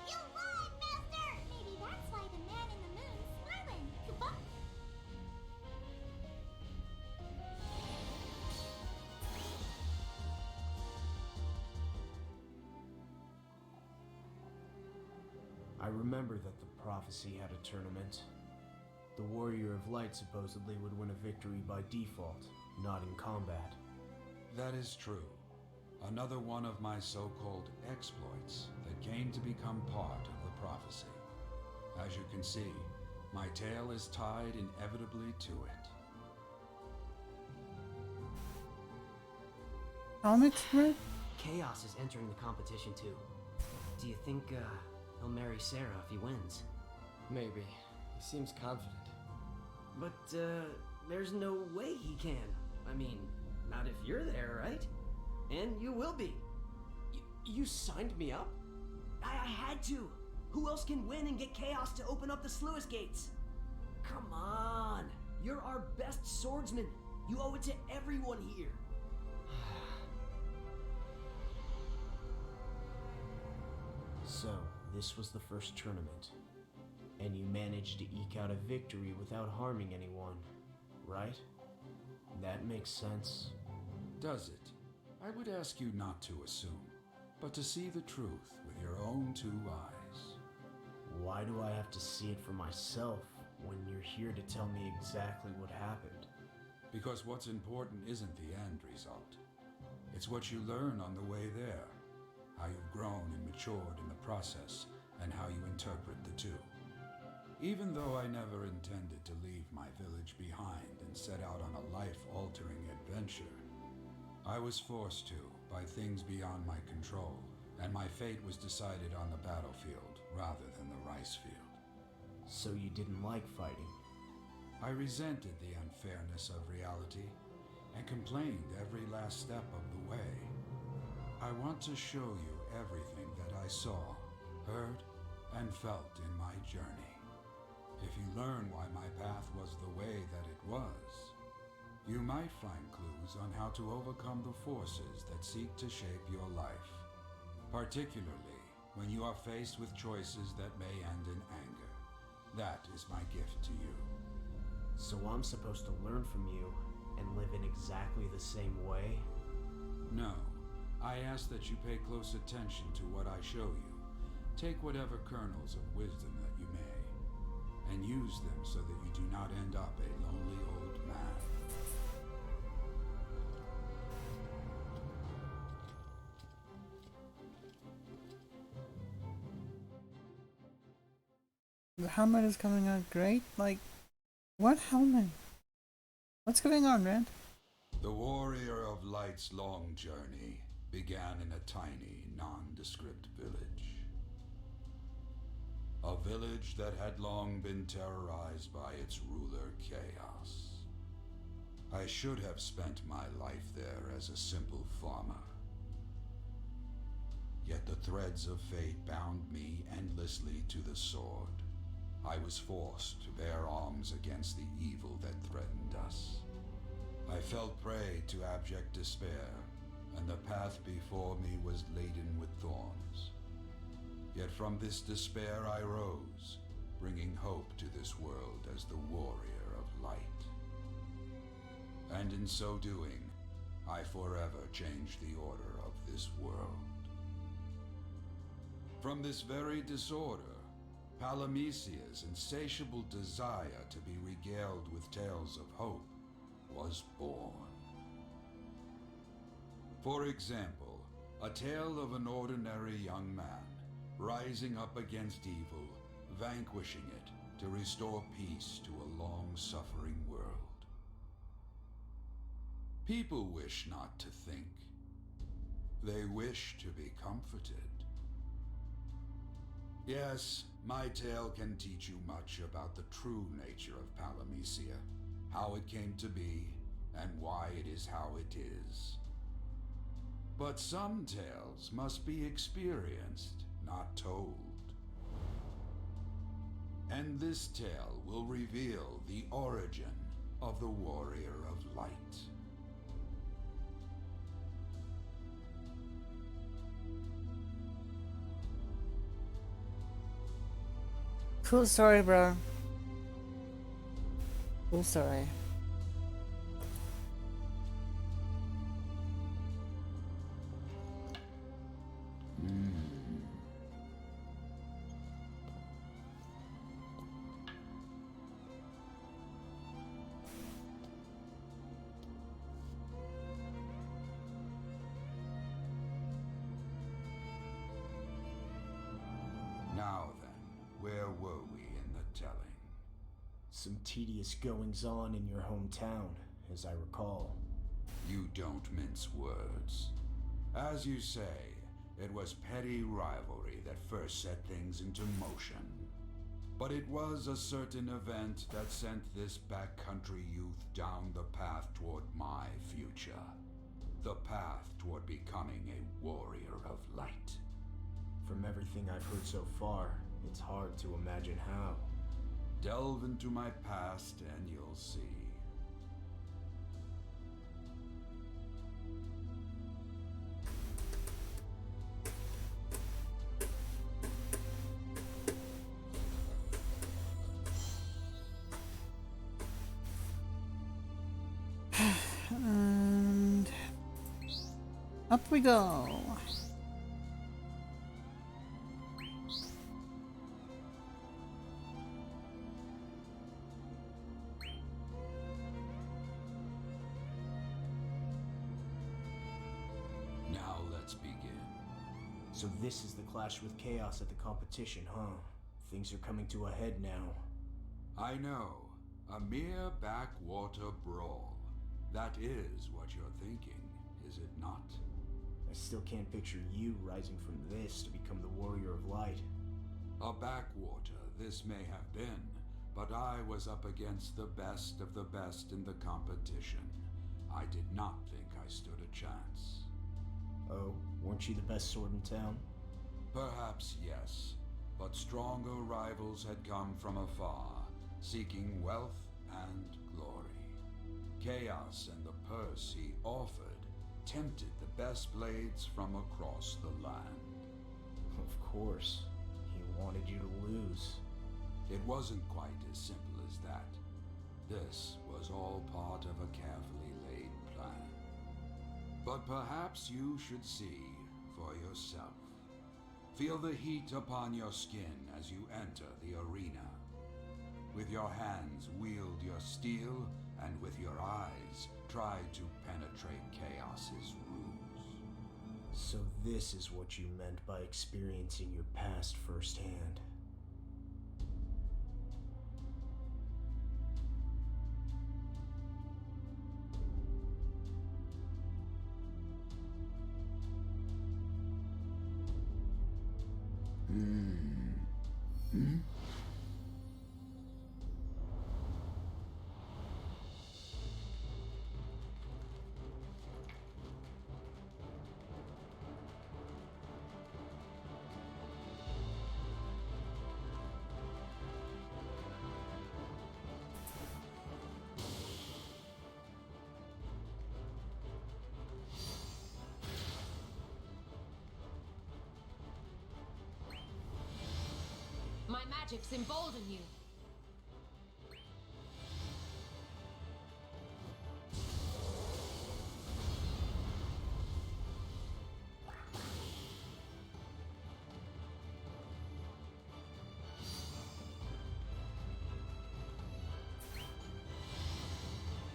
You lied, Master! Maybe that's why the man in the moon's smiling. Kupa? I remember that the prophecy had a tournament. The Warrior of Light supposedly would win a victory by default, not in combat. That is true. Another one of my so-called exploits that came to become part of the prophecy. As you can see, my tale is tied inevitably to it. Comics, Red? Chaos is entering the competition too. Do you think he'll marry Sarah if he wins? Maybe. He seems confident. But there's no way he can. I mean, not if you're there, right? And you will be. You signed me up? I had to. Who else can win and get Chaos to open up the sluice gates? Come on. You're our best swordsman. You owe it to everyone here. So, this was the first tournament. And you managed to eke out a victory without harming anyone, right? That makes sense. Does it? I would ask you not to assume, but to see the truth with your own two eyes. Why do I have to see it for myself when you're here to tell me exactly what happened? Because what's important isn't the end result. It's what you learn on the way there. How you've grown and matured in the process, and how you interpret the two. Even though I never intended to leave my village behind and set out on a life-altering adventure, I was forced to by things beyond my control, and my fate was decided on the battlefield rather than the rice field. So you didn't like fighting? I resented the unfairness of reality and complained every last step of the way. I want to show you everything that I saw, heard, and felt in my journey. If you learn why my path was the way that it was, you might find clues on how to overcome the forces that seek to shape your life, particularly when you are faced with choices that may end in anger. That is my gift to you. So I'm supposed to learn from you and live in exactly the same way? No, I ask that you pay close attention to what I show you. Take whatever kernels of wisdom that you may, and use them so that you do not end up a lonely old man. The helmet is coming out great? Like, what helmet? What's going on, Rand? The Warrior of Light's long journey began in a tiny, nondescript village. A village that had long been terrorized by its ruler, Chaos. I should have spent my life there as a simple farmer. Yet the threads of fate bound me endlessly to the sword. I was forced to bear arms against the evil that threatened us. I fell prey to abject despair, and the path before me was laden with thorns. Yet from this despair I rose, bringing hope to this world as the Warrior of Light. And in so doing, I forever changed the order of this world. From this very disorder, Palamecia's insatiable desire to be regaled with tales of hope was born. For example, a tale of an ordinary young man rising up against evil, vanquishing it to restore peace to a long-suffering world. People wish not to think. They wish to be comforted. Yes, my tale can teach you much about the true nature of Palamecia, how it came to be, and why it is how it is. But some tales must be experienced, not told. And this tale will reveal the origin of the Warrior of Light. Cool story, bro. Cool story. Now then, where were we in the telling? Some tedious goings-on in your hometown, as I recall. You don't mince words. As you say, it was petty rivalry that first set things into motion. But it was a certain event that sent this backcountry youth down the path toward my future. The path toward becoming a warrior of light. From everything I've heard so far, it's hard to imagine how. Delve into my past and you'll see. And up we go. Now let's begin. So this is the clash with Chaos at the competition, huh? Things are coming to a head now. I know. A mere backwater brawl. That is what you're thinking, is it not? I still can't picture you rising from this to become the Warrior of Light. A backwater this may have been, but I was up against the best of the best in the competition. I did not think I stood a chance. Oh, weren't you the best sword in town? Perhaps yes, but stronger rivals had come from afar, seeking wealth and glory. Chaos and the purse he offered tempted the best blades from across the land. Of course. He wanted you to lose. It wasn't quite as simple as that. This was all part of a carefully laid plan. But perhaps you should see for yourself. Feel the heat upon your skin as you enter the arena. With your hands wield your steel, and with your eyes try to penetrate Chaos's rules. So this is what you meant by experiencing your past firsthand. My magics embolden you.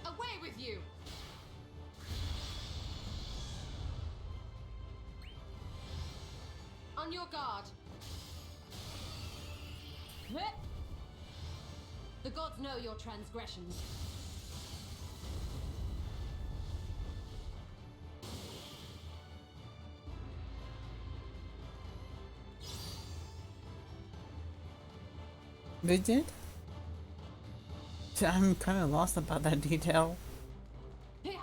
Away with you! On your guard. The gods know your transgressions. They did? I'm kind of lost about that detail. Here.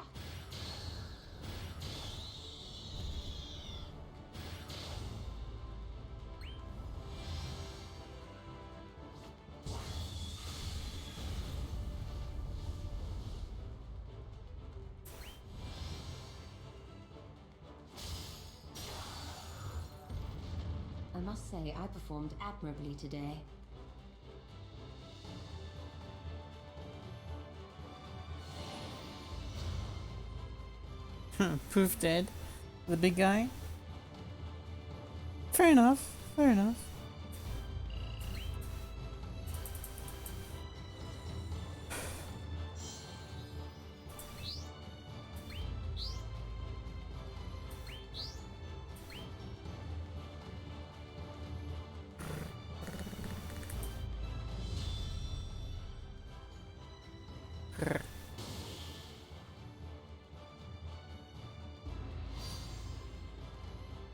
I must say, I performed admirably today. Poof dead. The big guy? Fair enough. Fair enough.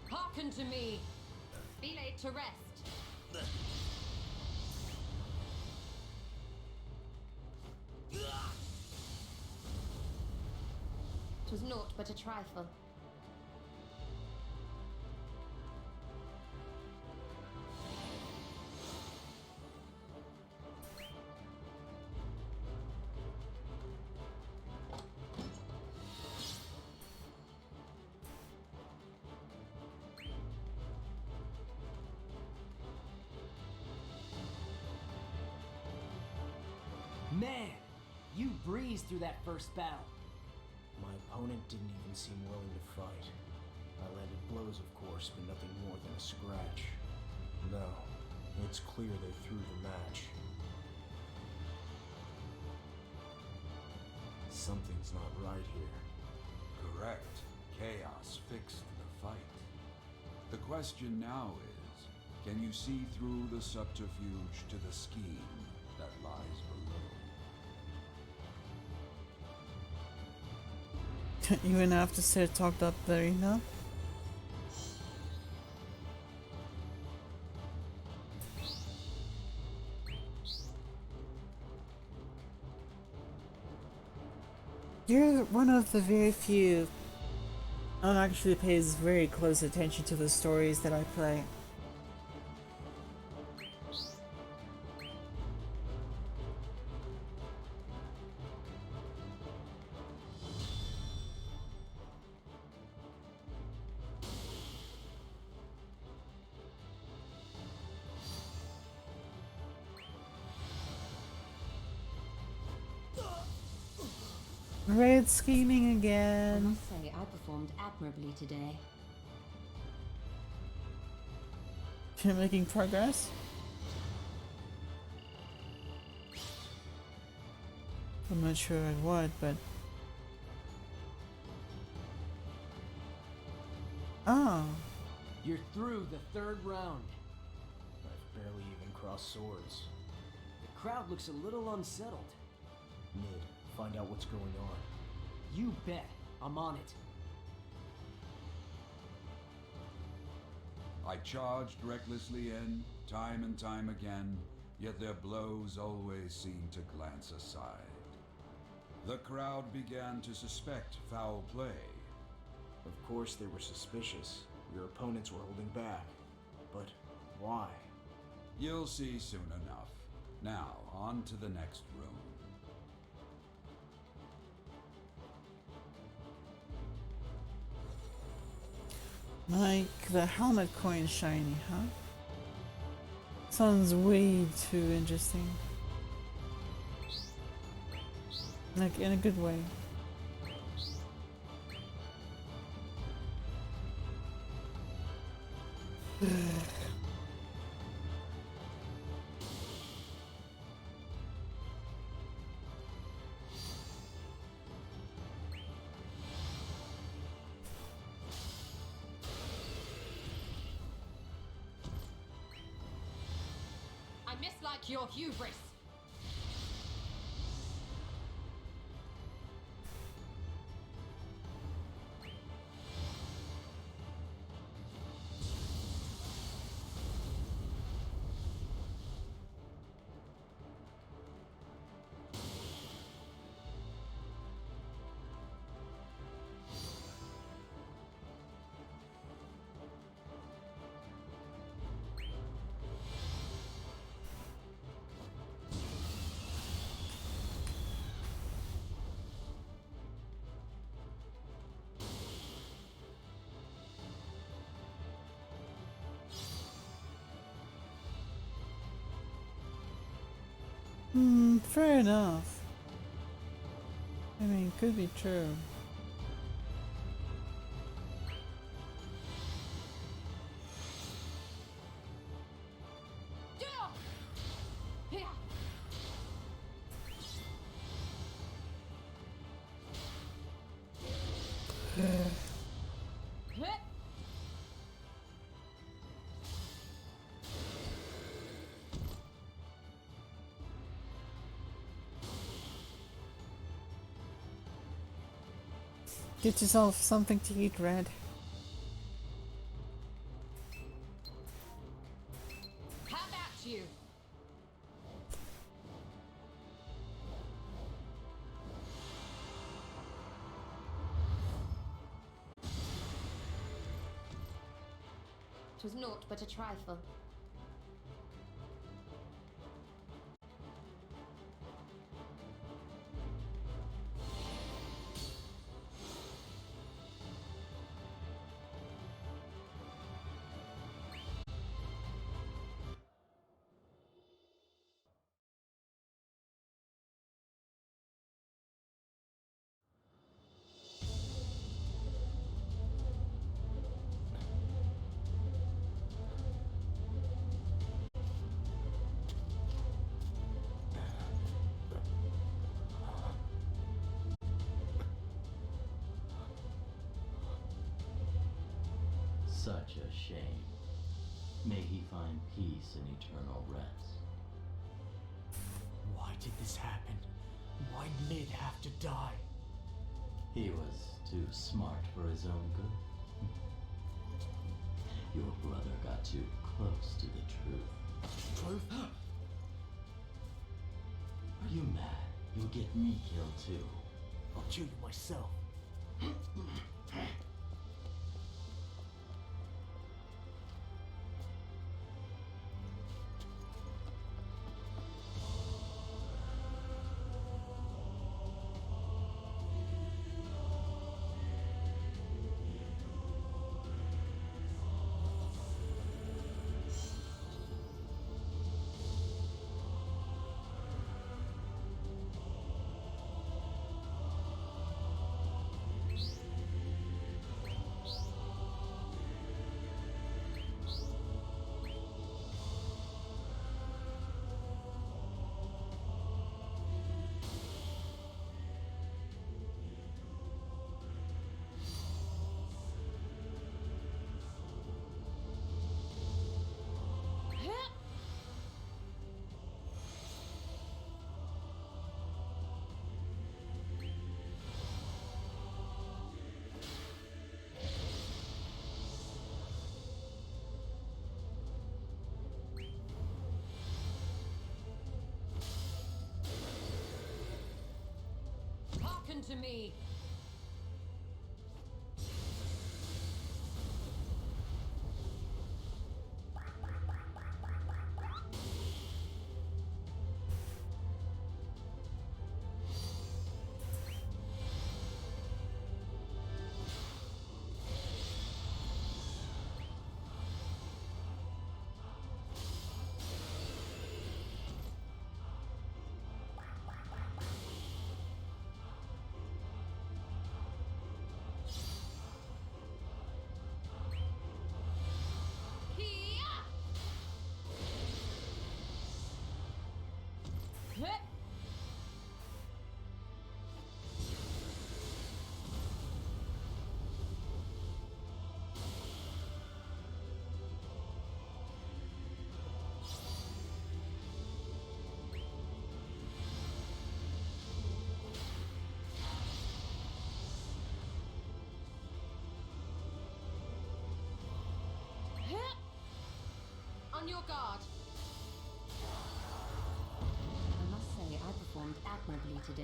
Hearken to me. Be laid to rest. 'Twas naught but a trifle. Man, you breezed through that first battle. My opponent didn't even seem willing to fight. I landed blows, of course, but nothing more than a scratch. No, it's clear they threw the match. Something's not right here. Correct. Chaos fixed the fight. The question now is, can you see through the subterfuge to the scheme that lies below? Even after Sir talked up the arena? You're one of the very few who actually pays very close attention to the stories that I play. Red scheming I again. must say, I performed admirably today. You're making progress? I'm not sure at what, but... Oh. You're through the third round. I've barely even crossed swords. The crowd looks a little unsettled. Mid, find out what's going on. You bet. I'm on it. I charged recklessly in, time and time again, yet their blows always seemed to glance aside. The crowd began to suspect foul play. Of course they were suspicious. Your opponents were holding back. But why? You'll see soon enough. Now, on to the next room. Like the helmet coin shiny, huh? Sounds way too interesting. Like, in a good way. I mislike your hubris. Fair enough. I mean, could be true. Get yourself something to eat, Red. How about you? Twas naught but a trifle. Such a shame. May he find peace and eternal rest. Why did this happen? Why did Mid have to die? He was too smart for his own good. Your brother got too close to the truth. Truth? Are you mad? You'll get me killed too. I'll kill you myself. Hearken to me. On your guard. I must say, I performed admirably today.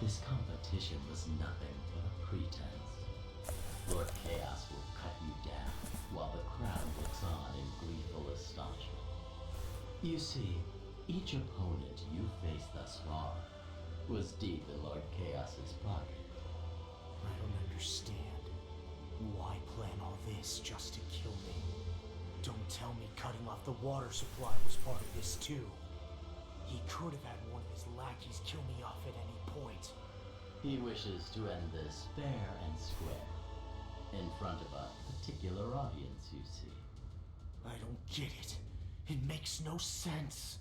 This competition was nothing but a pretense. Lord Chaos will cut you down while the crowd looks on in gleeful astonishment. You see, each opponent you faced thus far was deep in Lord Chaos's pocket. I don't understand. Why plan all this just to kill me? Don't tell me cutting off the water supply was part of this too. He could have had one of his lackeys kill me off at any point. He wishes to end this fair and square, in front of a particular audience, you see. I don't get it. It makes no sense.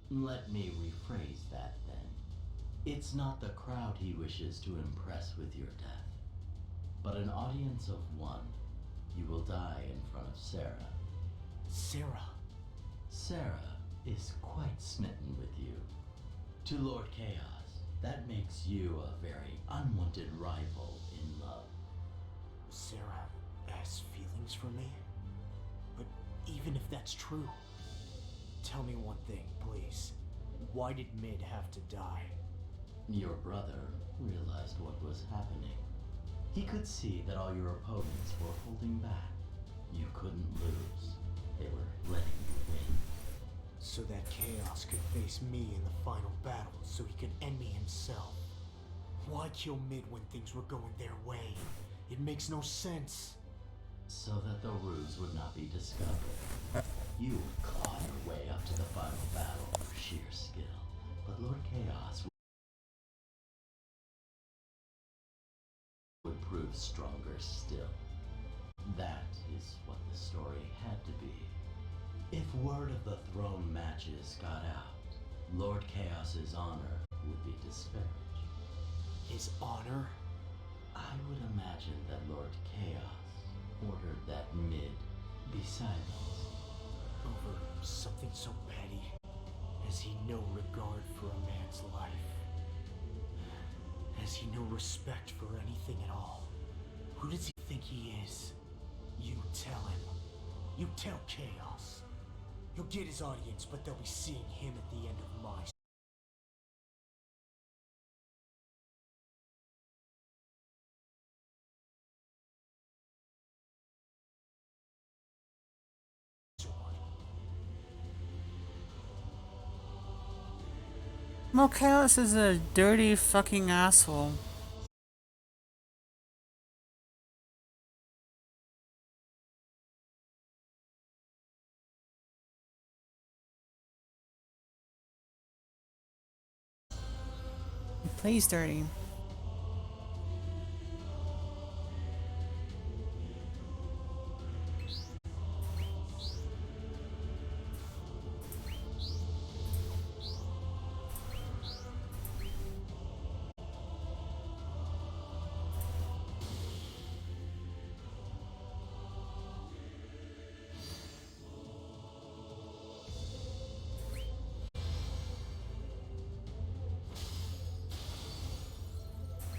Let me rephrase that then. It's not the crowd he wishes to impress with your death, but an audience of one. You will die in front of Sarah. Sarah? Sarah is quite smitten with you. To Lord Chaos, that makes you a very unwanted rival in love. Sarah has feelings for me? But even if that's true, tell me one thing, please. Why did Mid have to die? Your brother realized what was happening. He could see that all your opponents were holding back. You couldn't lose. They were letting you win. So that Chaos could face me in the final battle, so he could end me himself. Why kill Mid when things were going their way? It makes no sense. So that the ruse would not be discovered. You would claw your way up to the final battle for sheer skill. But Lord Chaos would prove stronger still. That is what the story had to be. If word of the throne matches got out, Lord Chaos's honor would be disparaged. His honor? I would imagine that Lord Chaos ordered that Mid be silenced. Over something so petty? Has he no regard for a man's life? Has he no respect for anything at all? Who does he think he is? You tell him. You tell Chaos. He'll get his audience, but they'll be seeing him at the end of my Well, Chaos is a dirty fucking asshole. He plays dirty.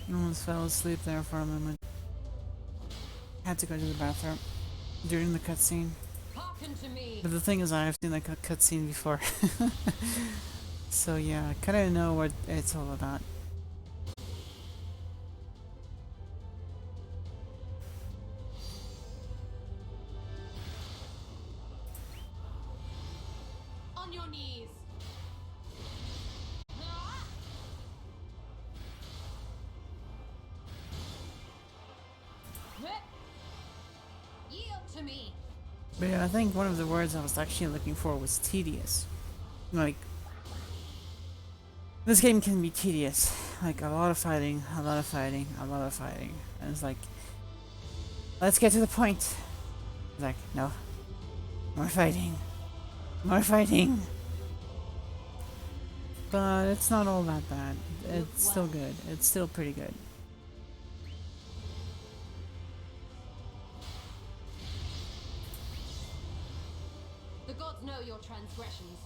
I almost fell asleep there for a moment. Had to go to the bathroom during the cutscene. Hearken to me. But the thing is, I've seen the cutscene before. So yeah, I kinda know what it's all about. On your knees. Yield to me. But yeah, I think one of the words I was actually looking for was tedious. Like, this game can be tedious. Like, a lot of fighting, a lot of fighting, a lot of fighting. And it's like, let's get to the point. It's like, no. More fighting. More fighting. But it's not all that bad. It's still good. It's still pretty good. The gods know your transgressions.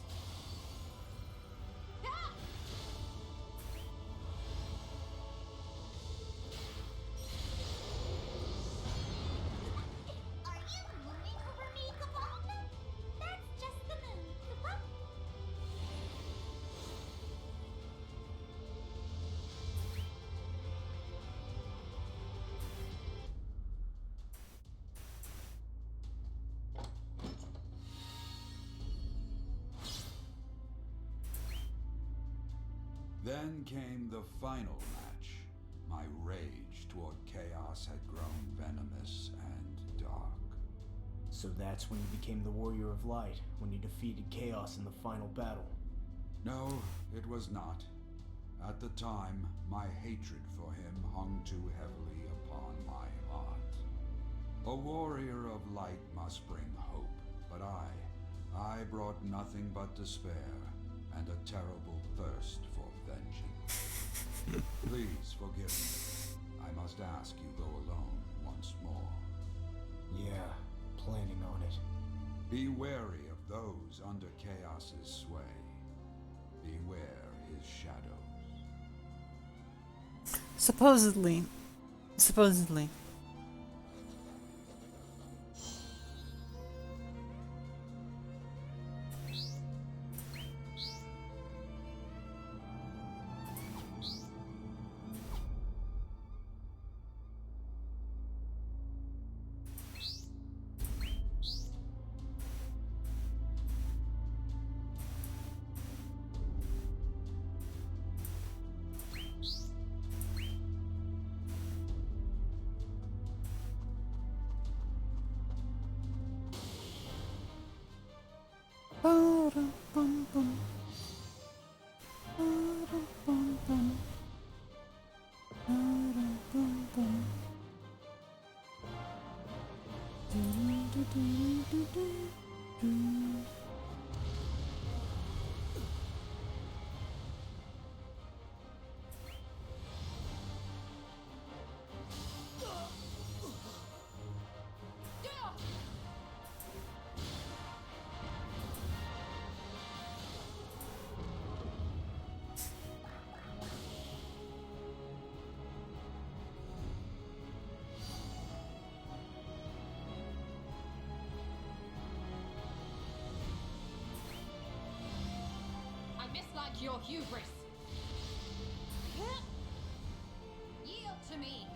Are you mooning over me, Kabam? That's just the moon, Kabam. Then came the final match. My rage toward chaos had grown venomous and dark. So that's when you became the Warrior of Light, when you defeated Chaos in the final battle. No, it was not. At the time, my hatred for him hung too heavily upon my heart. A warrior of light must bring hope, but I brought nothing but despair and a terrible thirst for vengeance. Please forgive me. I must ask you go alone once more. Yeah, planning on it. Be wary of those under Chaos's sway. Beware his shadows. Supposedly. Supposedly. Ba-dum-bum-bum. Ba-dum-bum-bum. Ba-dum-bum-bum. Do-do-do-do-do-do. I mislike your hubris. Yield to me.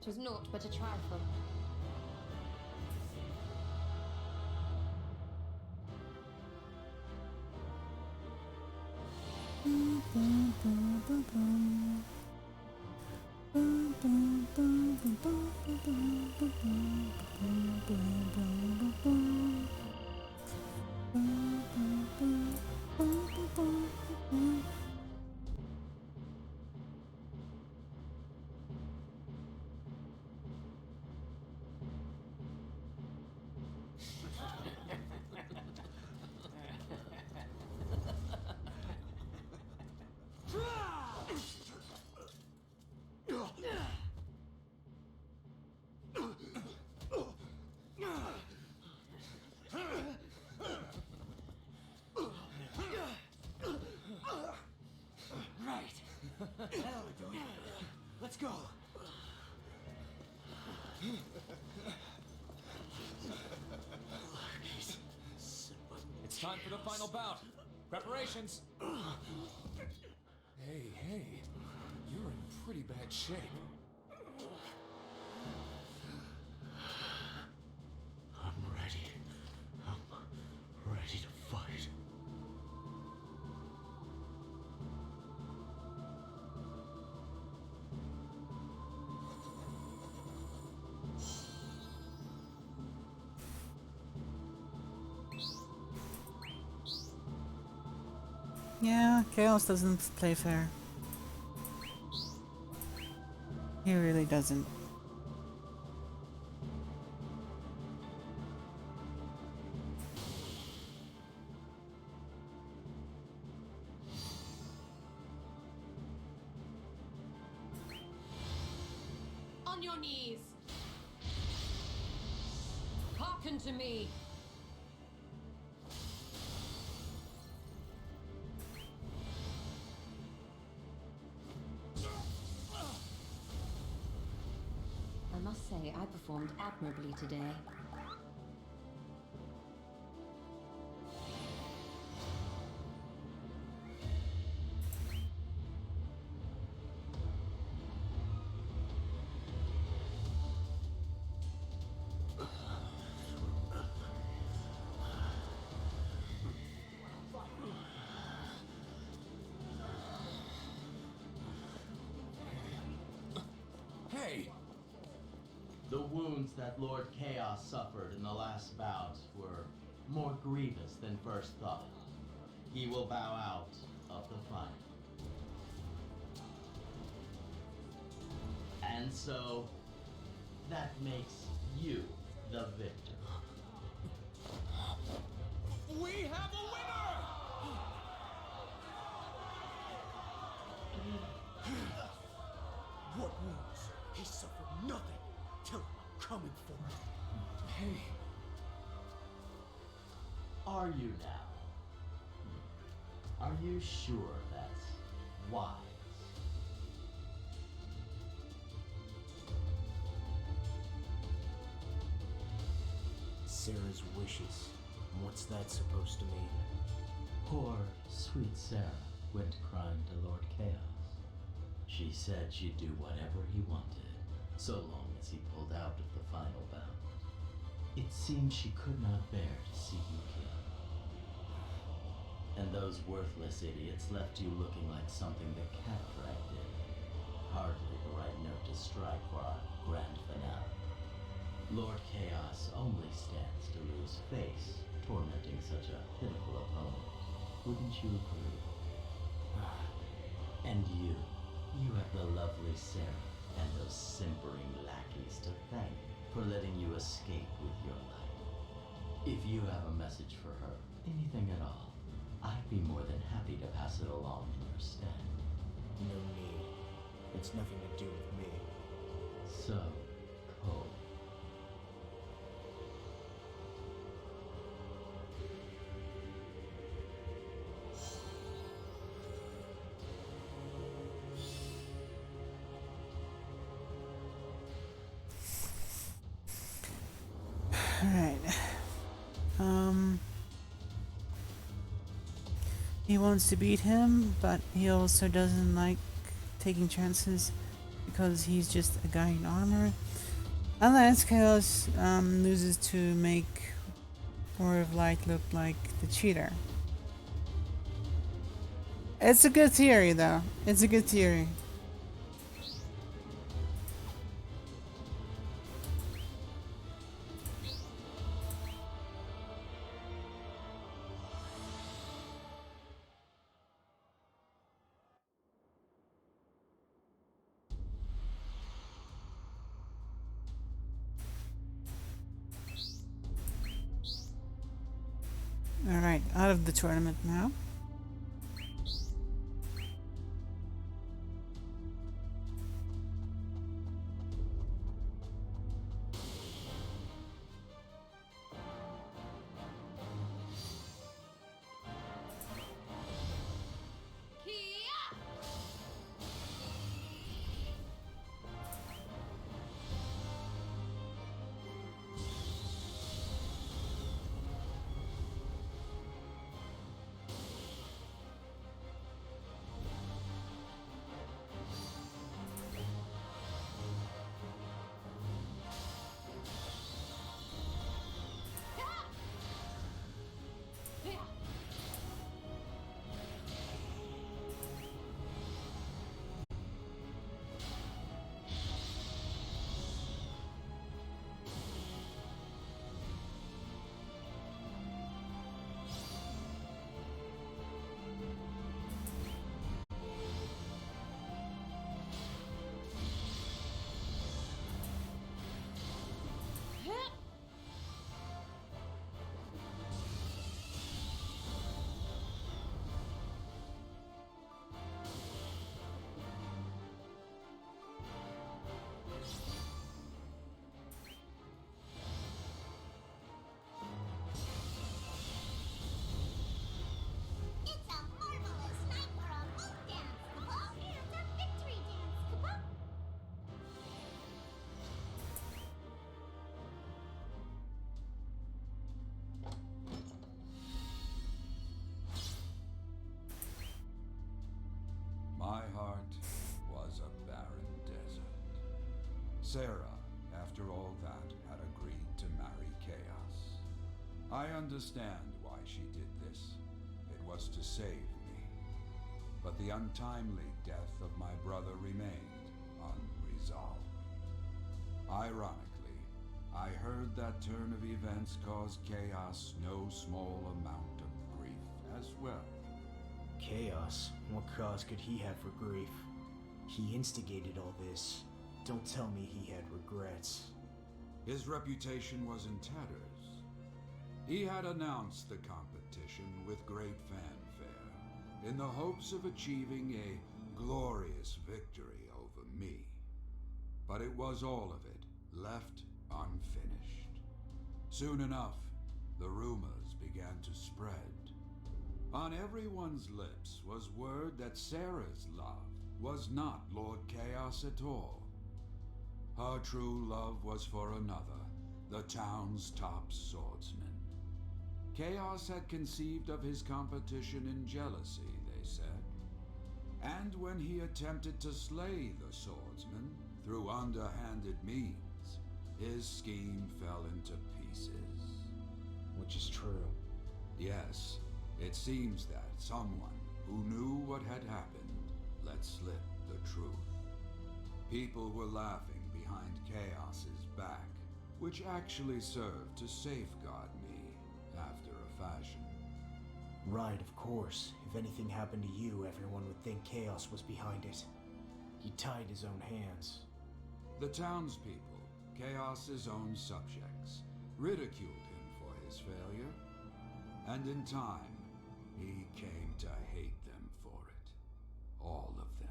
Twas naught but a trifle. Let's go. It's time for the final bout. Preparations. Hey, you're in pretty bad shape. I'm ready. I'm ready to fight. Yeah, Chaos doesn't play fair. He really doesn't. On your knees. Hearken to me. I must say, I performed admirably today. Hey! The wounds that Lord Chaos suffered in the last bout were more grievous than first thought. He will bow out of the fight. And so, that makes you the victor. We have a winner! What wounds? He suffered nothing. Tell him I'm coming for him. Hey. Are you now? Are you sure that's wise? Sarah's wishes. What's that supposed to mean? Poor, sweet Sarah went crying to Lord Chaos. She said she'd do whatever he wanted, so long as he pulled out of the final bout. It seemed she could not bear to see you killed. And those worthless idiots left you looking like something the cat dragged in. Hardly the right note to strike for our grand finale. Lord Chaos only stands to lose face, tormenting such a pitiful opponent. Wouldn't you agree? And you have the lovely Sarah and those simpering lackeys to thank for letting you escape with your life. If you have a message for her, anything at all, I'd be more than happy to pass it along in your stead. No need. It's nothing to do with me. So cold. Alright. He wants to beat him, but he also doesn't like taking chances because he's just a guy in armor. Unless Chaos loses to make War of Light look like the cheater. It's a good theory though. It's a good theory. Alright, out of the tournament now. Sarah, after all that, had agreed to marry Chaos. I understand why she did this. It was to save me. But the untimely death of my brother remained unresolved. Ironically, I heard that turn of events caused Chaos no small amount of grief as well. Chaos? What cause could he have for grief? He instigated all this. Don't tell me he had regrets. His reputation was in tatters. He had announced the competition with great fanfare, in the hopes of achieving a glorious victory over me. But it was all of it left unfinished. Soon enough, the rumors began to spread. On everyone's lips was word that Sarah's love was not Lord Chaos at all. Her true love was for another, the town's top swordsman. Chaos had conceived of his competition in jealousy, they said. And when he attempted to slay the swordsman through underhanded means, his scheme fell into pieces. Which is true. Yes, it seems that someone who knew what had happened let slip the truth. People were laughing behind Chaos's back, which actually served to safeguard me after a fashion. Right, of course. If anything happened to you, everyone would think Chaos was behind it. He tied his own hands. The townspeople, Chaos's own subjects, ridiculed him for his failure, and in time, he came to hate them for it. All of them.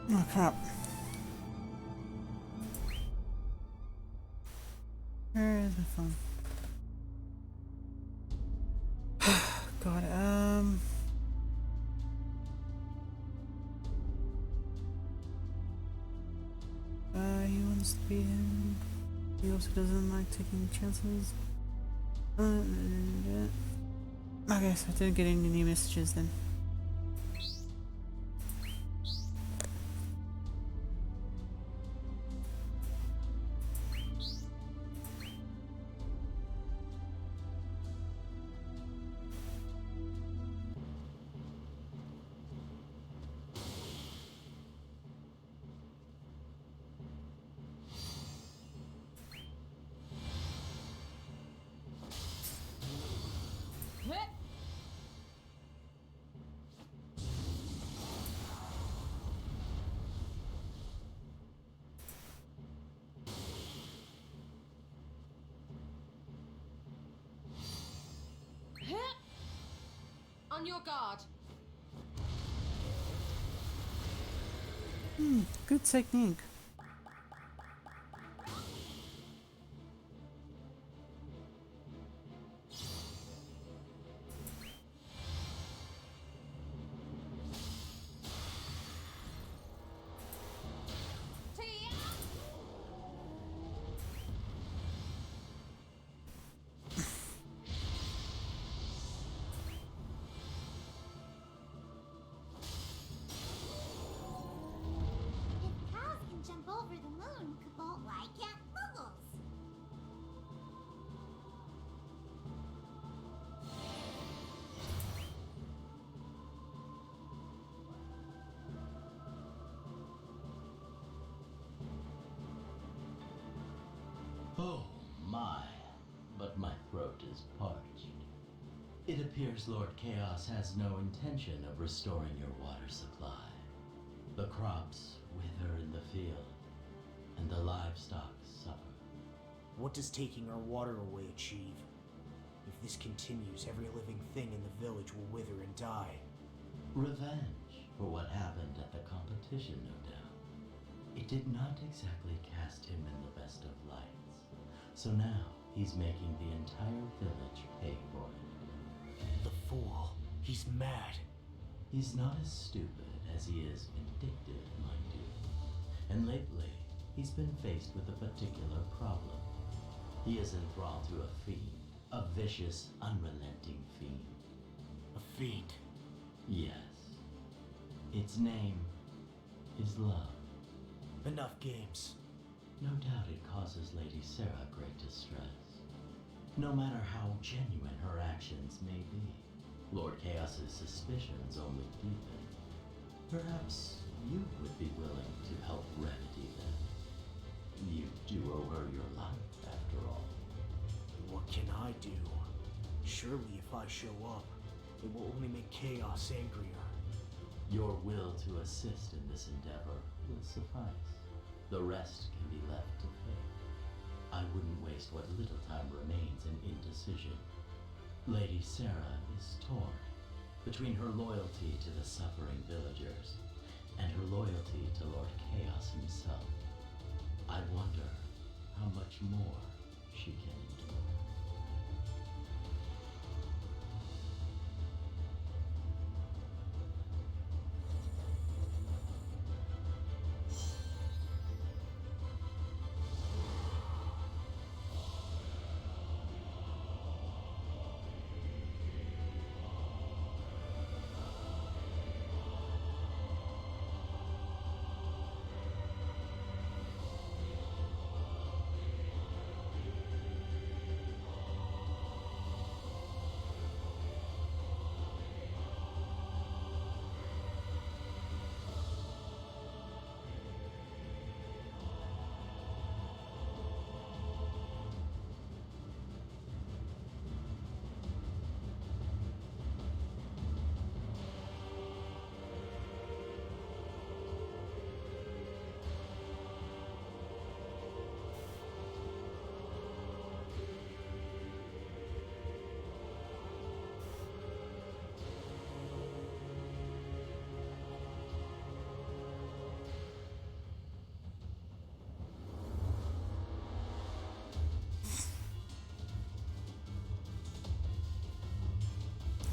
Oh crap. Where is my phone? God, he wants to beat him. He also doesn't like taking chances. Okay, so I didn't get any new messages then. On your guard. Good technique. If cows can jump over the moon, Cabal, why can't muggles? Oh my, but my throat is parched. It appears Lord Chaos has no intention of restoring your water supply. The crops wither in the field, and the livestock suffer. What does taking our water away achieve? If this continues, every living thing in the village will wither and die. Revenge for what happened at the competition, no doubt. It did not exactly cast him in the best of lights. So now he's making the entire village pay for it. The fool. He's mad. He's not as stupid as he is vindictive, mind you. And lately, he's been faced with a particular problem. He is enthralled to a fiend. A vicious, unrelenting fiend. A fiend? Yes. Its name is love. Enough games. No doubt it causes Lady Sarah great distress. No matter how genuine her actions may be, Lord Chaos's suspicions only deepen. Perhaps you would be willing to help remedy them. You do owe her your life, after all. What can I do? Surely if I show up, it will only make Chaos angrier. Your will to assist in this endeavor will suffice. The rest can be left to fate. I wouldn't waste what little time remains in indecision. Lady Sarah is torn between her loyalty to the suffering villagers and her loyalty to Lord Chaos himself. I wonder how much more she can endure.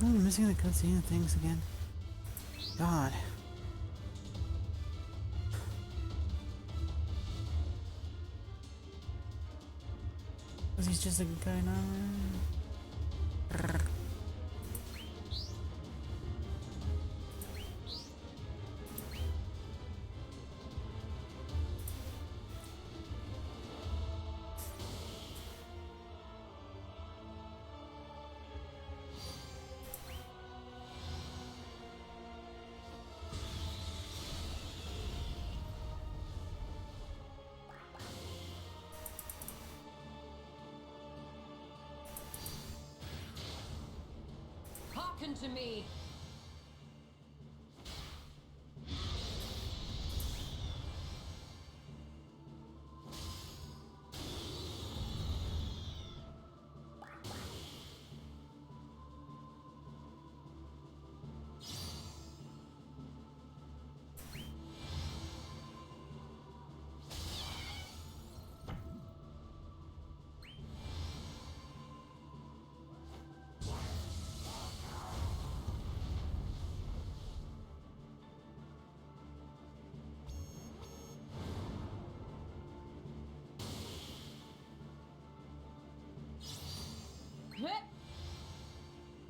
Oh, I'm missing the cutscene things again. God. Was he just a good guy now? Hearken to me.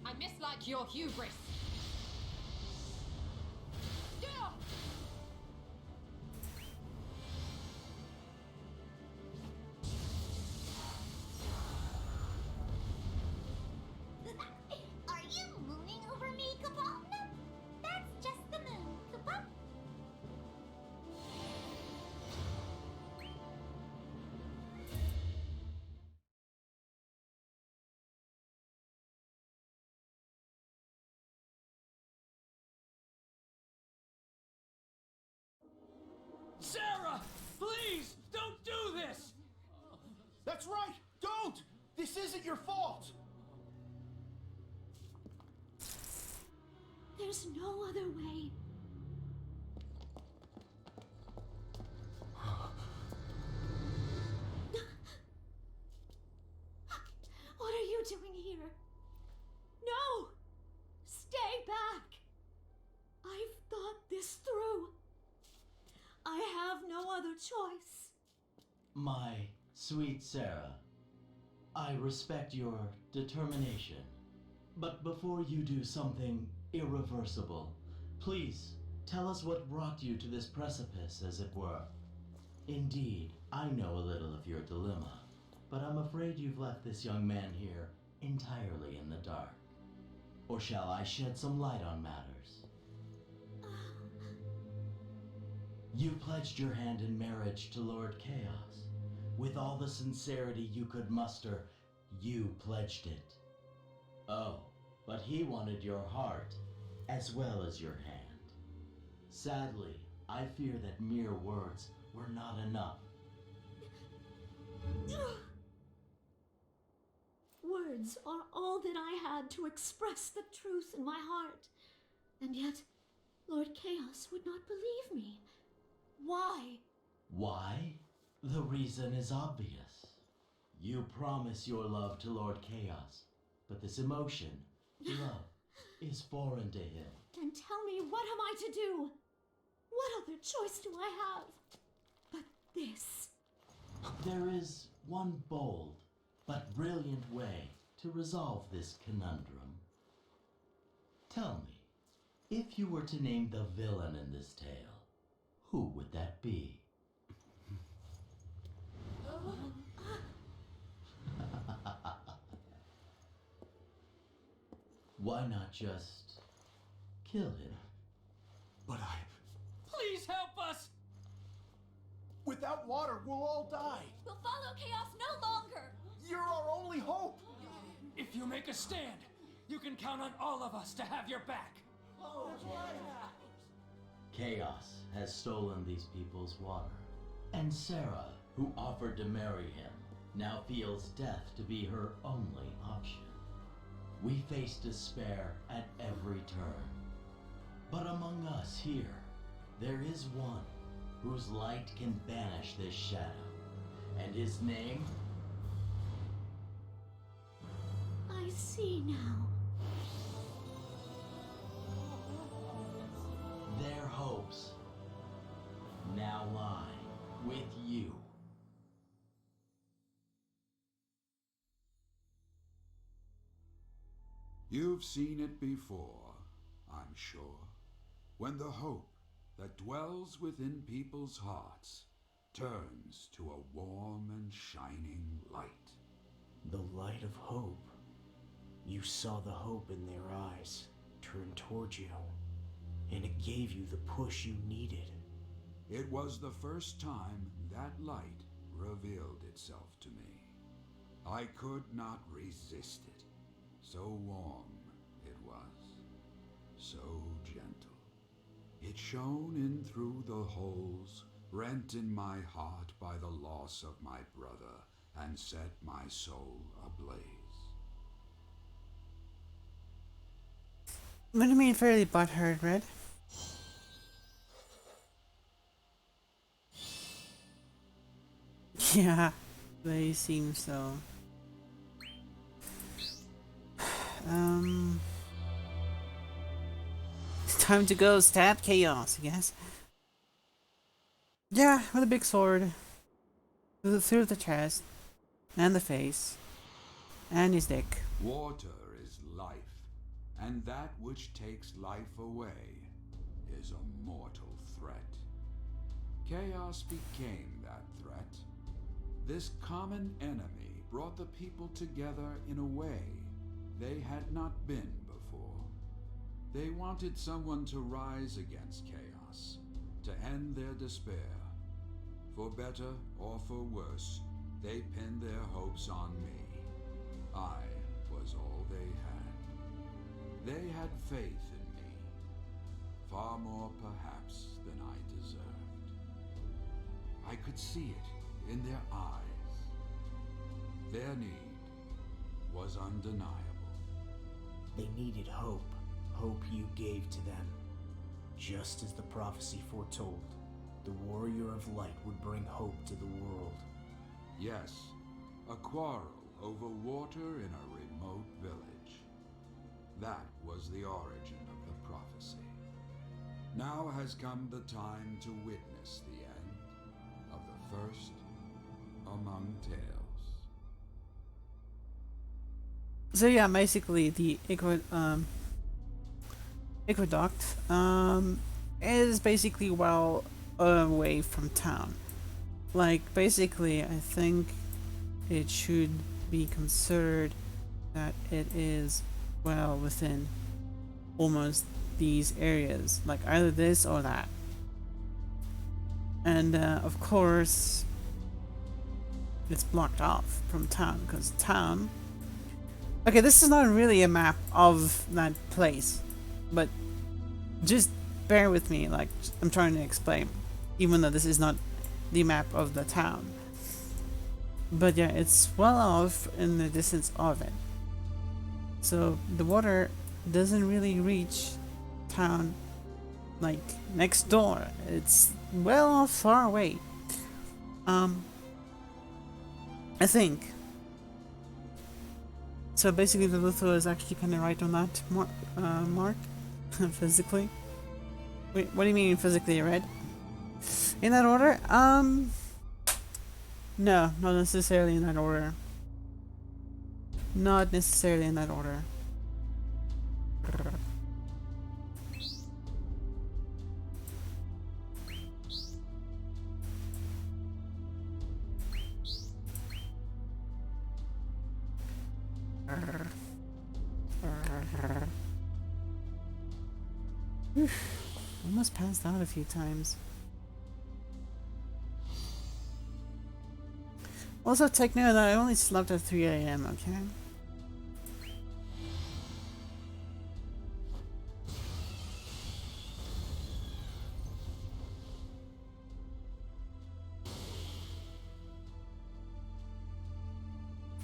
I mislike your hubris. Are you mooning over me, Kabal? No, that's just the moon, Kabal. Sarah! Please! Don't do this! That's right! Don't! This isn't your fault! There's no other way. What are you doing here? No! Stay back! I've thought this through. I have no other choice. My sweet Sarah, I respect your determination. But before you do something irreversible, please tell us what brought you to this precipice, as it were. Indeed, I know a little of your dilemma, but I'm afraid you've left this young man here entirely in the dark. Or shall I shed some light on matters? You pledged your hand in marriage to Lord Chaos. With all the sincerity you could muster, you pledged it. Oh, but he wanted your heart, as well as your hand. Sadly, I fear that mere words were not enough. Words are all that I had to express the truth in my heart. And yet, Lord Chaos would not believe me. Why? Why? The reason is obvious. You promise your love to Lord Chaos, but this emotion, love, is foreign to him. Then tell me, what am I to do? What other choice do I have but this? There is one bold but brilliant way to resolve this conundrum. Tell me, if you were to name the villain in this tale, who would that be? Why not just kill him? But Please help us! without water, we'll all die! We'll follow Chaos no longer. You're our only hope! If you make a stand, you can count on all of us to have your back. Chaos has stolen these people's water. And Sarah, who offered to marry him, now feels death to be her only option. We face despair at every turn. But among us here, there is one whose light can banish this shadow. And his name? I see now. now lie with you. You've seen it before, I'm sure, when the hope that dwells within people's hearts turns to a warm and shining light. The light of hope. You saw the hope in their eyes turn towards you, and it gave you the push you needed. It was the first time that light revealed itself to me. I could not resist it. So warm it was, so gentle. It shone in through the holes rent in my heart by the loss of my brother and set my soul ablaze. What do you mean fairly butthurt, Red? Yeah, they seem so. It's time to go stab Chaos, I guess. Yeah, with a big sword. Through the chest, and the face, and his dick. Water is life, and that which takes life away is a mortal threat. Chaos became that threat. This common enemy brought the people together in a way they had not been before. They wanted someone to rise against chaos, to end their despair. For better or for worse, they pinned their hopes on me. I was all they had. They had faith in me, far more perhaps than I deserved. I could see it in their eyes. Their need was undeniable. They needed hope, hope you gave to them. Just as the prophecy foretold, the warrior of light would bring hope to the world. Yes, a quarrel over water in a remote village. That was the origin of the prophecy. Now has come the time to witness the end of the first among tales. So yeah, basically the aqueduct is basically well away from town. Like basically I think it should be considered that it is well within almost these areas, like either this or that. And of course it's blocked off from town because town, okay, this is not really a map of that place, but just bear with me, like I'm trying to explain, even though this is not the map of the town. But yeah, it's well off in the distance of it. So the water doesn't really reach town like next door. It's well off far away. I think. So basically the Luther is actually kind of right on that mark. Physically. Wait, what do you mean physically, Red? In that order? No, not necessarily in that order. Not necessarily in that order. Almost passed out a few times. Also, take note that I only slept at 3 AM, okay?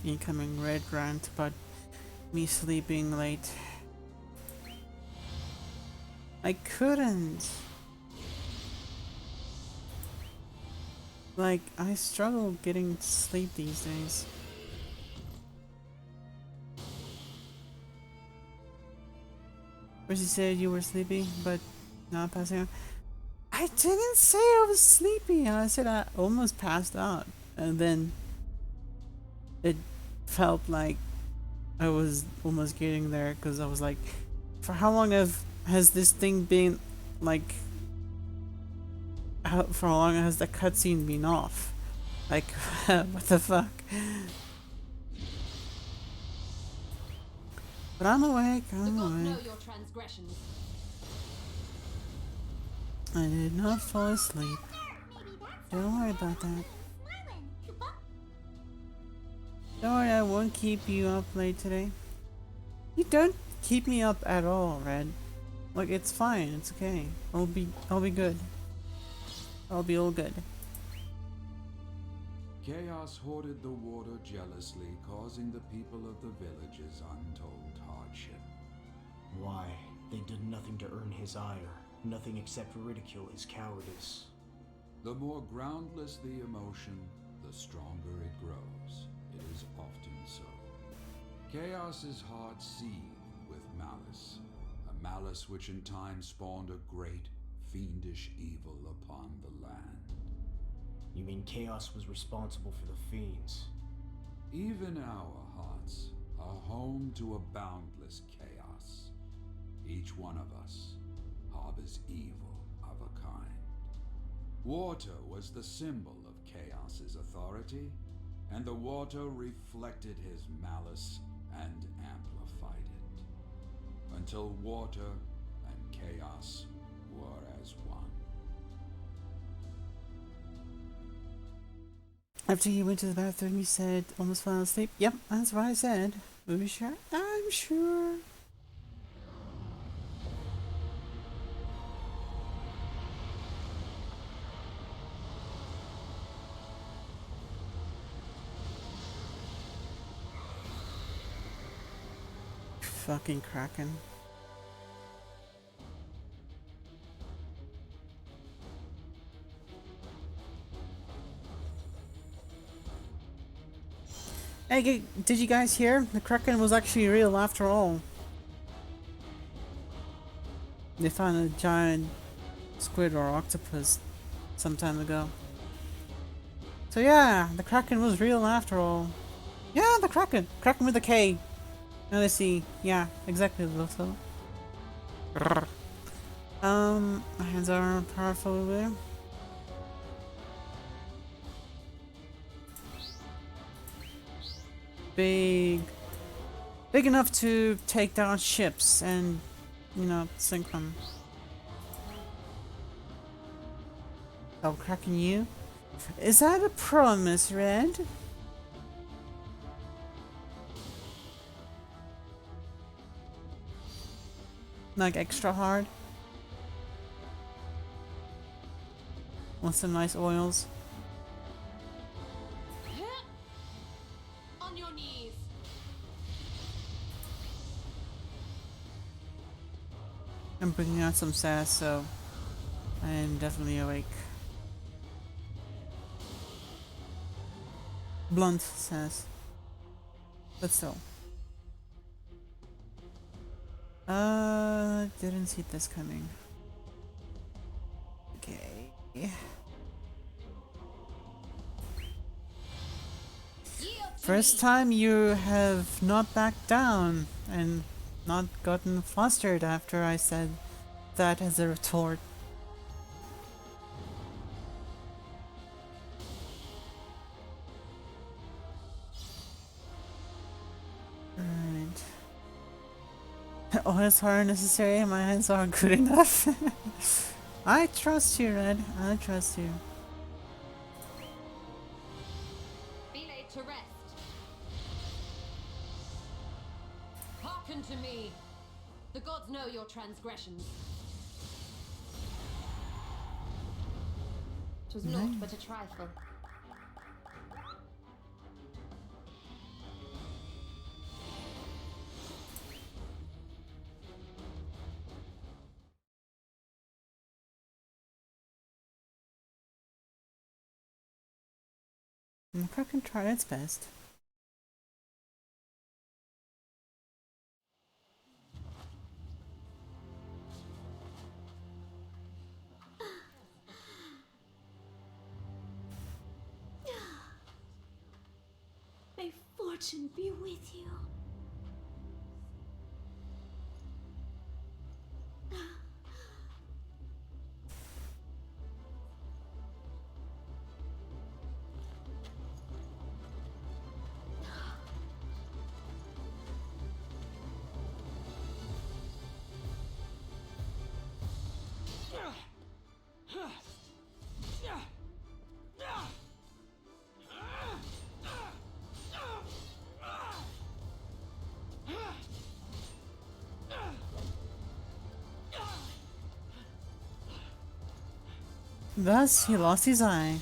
Incoming red rant about me sleeping late. I couldn't. Like, I struggle getting to sleep these days. First you said you were sleepy, but not passing out. I didn't say I was sleepy. I said I almost passed out. And then it felt like I was almost getting there because I was like, for how long has this thing been like, for how long has the cutscene been off? Like, what the fuck? But I'm awake, I'm The gods know awake. your transgressions. I did not fall asleep. Don't worry about that. Don't worry, I won't keep you up late today. You don't keep me up at all, Red. Like, it's fine, it's okay. I'll be good. I'll be all good. Chaos hoarded the water jealously, causing the people of the villages untold hardship. Why? They did nothing to earn his ire. Nothing except ridicule his cowardice. The more groundless the emotion, the stronger it grows. It is often so. Chaos's heart seethed with malice, a malice which in time spawned a great, fiendish evil upon the land. You mean Chaos was responsible for the fiends? Even our hearts are home to a boundless chaos. Each one of us harbors evil of a kind. Water was the symbol of Chaos's authority, and the water reflected his malice and amplified it, until water and Chaos were as one. After you went to the bathroom, you said almost fell asleep. Yep, that's what I said. Are you sure? I'm sure. Fucking Kraken. Hey, did you guys hear? The Kraken was actually real after all. They found a giant squid or octopus some time ago. So yeah, the Kraken was real after all. Yeah, the Kraken. Kraken with a K. Now let's see. Yeah, exactly. So. My hands are powerful over there. Big enough to take down ships and, you know, sink them. Oh, Kraken you? Is that a promise, Red? Like extra hard? Want some nice oils? On your knees. I'm bringing out some sass, so I am definitely awake. Blunt sass. But still. Didn't see this coming. Okay. First time you have not backed down and not gotten flustered after I said that as a retort. Right. Oils are necessary, my hands are good enough. I trust you, Red. I trust you. Be laid to rest. Hearken to me. The gods know your transgressions. 'Twas naught but a trifle. The Kraken tried its best. fortune be with you. Thus, he lost his eye.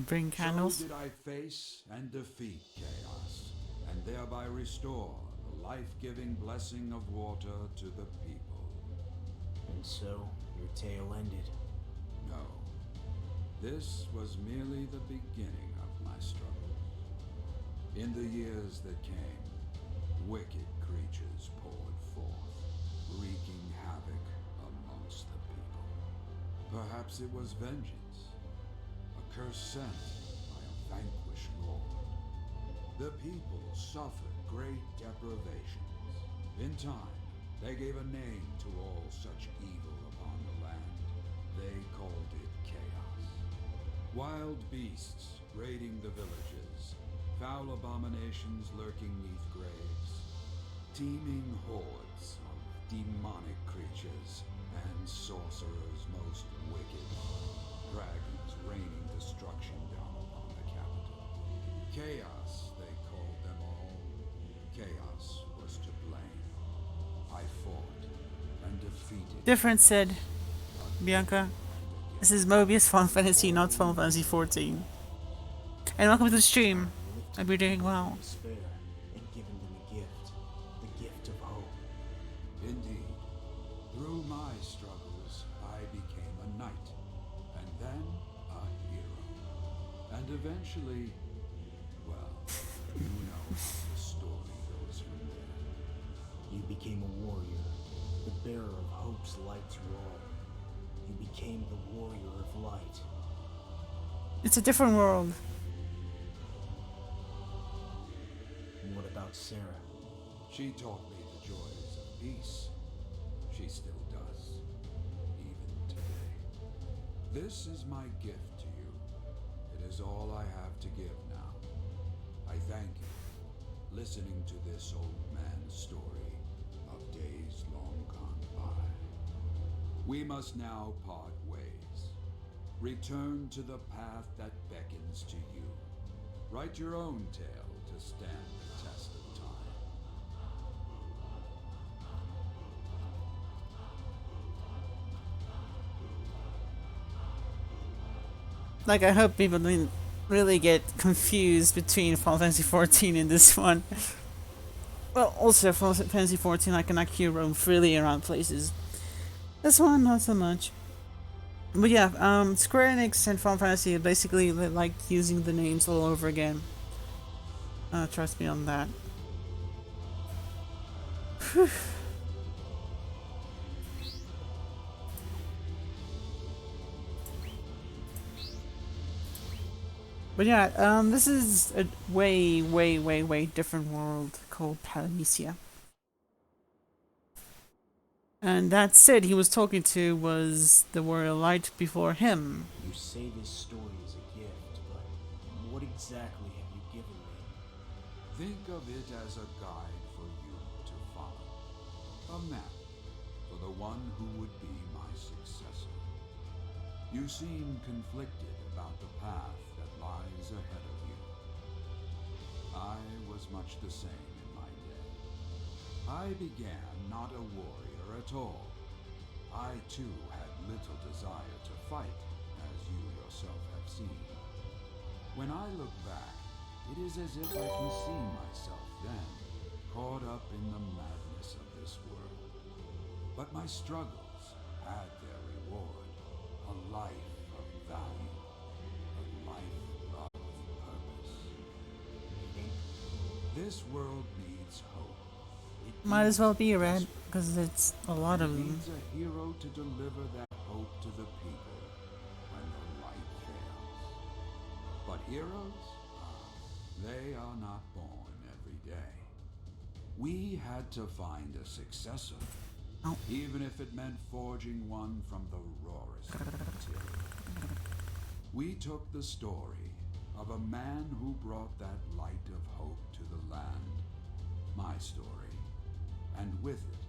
Bring candles. So did I face and defeat chaos, and thereby restore the life-giving blessing of water to the people. And so, your tale ended. No. This was merely the beginning of my struggles. In the years that came, wicked creatures poured forth, wreaking havoc amongst the people. Perhaps it was vengeance. A curse sent by a vanquished lord. The people suffered great deprivations. In time, they gave a name to all such evil upon the land. They called it chaos. Wild beasts raiding the villages, foul abominations lurking neath graves, teeming hordes of demonic creatures, and sorcerers most wicked. Dragons raining destruction down upon the capital. Chaos, they called them all. Chaos was to blame. I fought and defeated. Different, said Bianca. This is Mobius Final Fantasy, not Final Fantasy 14. And welcome to the stream. I hope you're doing well. Despair and given them a gift of hope. Indeed. Through my struggles, I became a knight, and then a hero. And eventually, well, you know how the story goes from there. You became a warrior, the bearer of hope's light to all. You became the warrior of light. It's a different world. What about Sarah? She taught me the joys of peace. She still does, even today. This is my gift to you. It is all I have to give now. I thank you for listening to this old man's story of days long gone by. We must now part ways. Return to the path that beckons to you. Write your own tale to stand the test of time. Like, I hope people didn't really get confused between Final Fantasy 14 and this one. Well, also Final Fantasy 14, I can actually roam freely around places. This one, not so much. But yeah, Square Enix and Final Fantasy basically like using the names all over again. Trust me on that. Whew. But yeah, this is a way different world called Palamecia. And that Sid he was talking to was the warrior light before him. You say this story is a gift, but what exactly have you given me? Think of it as a guide for you to follow. A map for the one who would be my successor. You seem conflicted about the path that lies ahead of you. I was much the same in my day. I began not a warrior at all. I too had little desire to fight, as you yourself have seen. When I look back, it is as if I can see myself then, caught up in the madness of this world. But my struggles had their reward, a life of value, a life of purpose. This world needs hope. Might as well be red, because it's a lot of them. It needs a hero to deliver that hope to the people when the light fails. But heroes? They are not born every day. We had to find a successor, even if it meant forging one from the rawest material. We took the story of a man who brought that light of hope to the land, my story, and with it,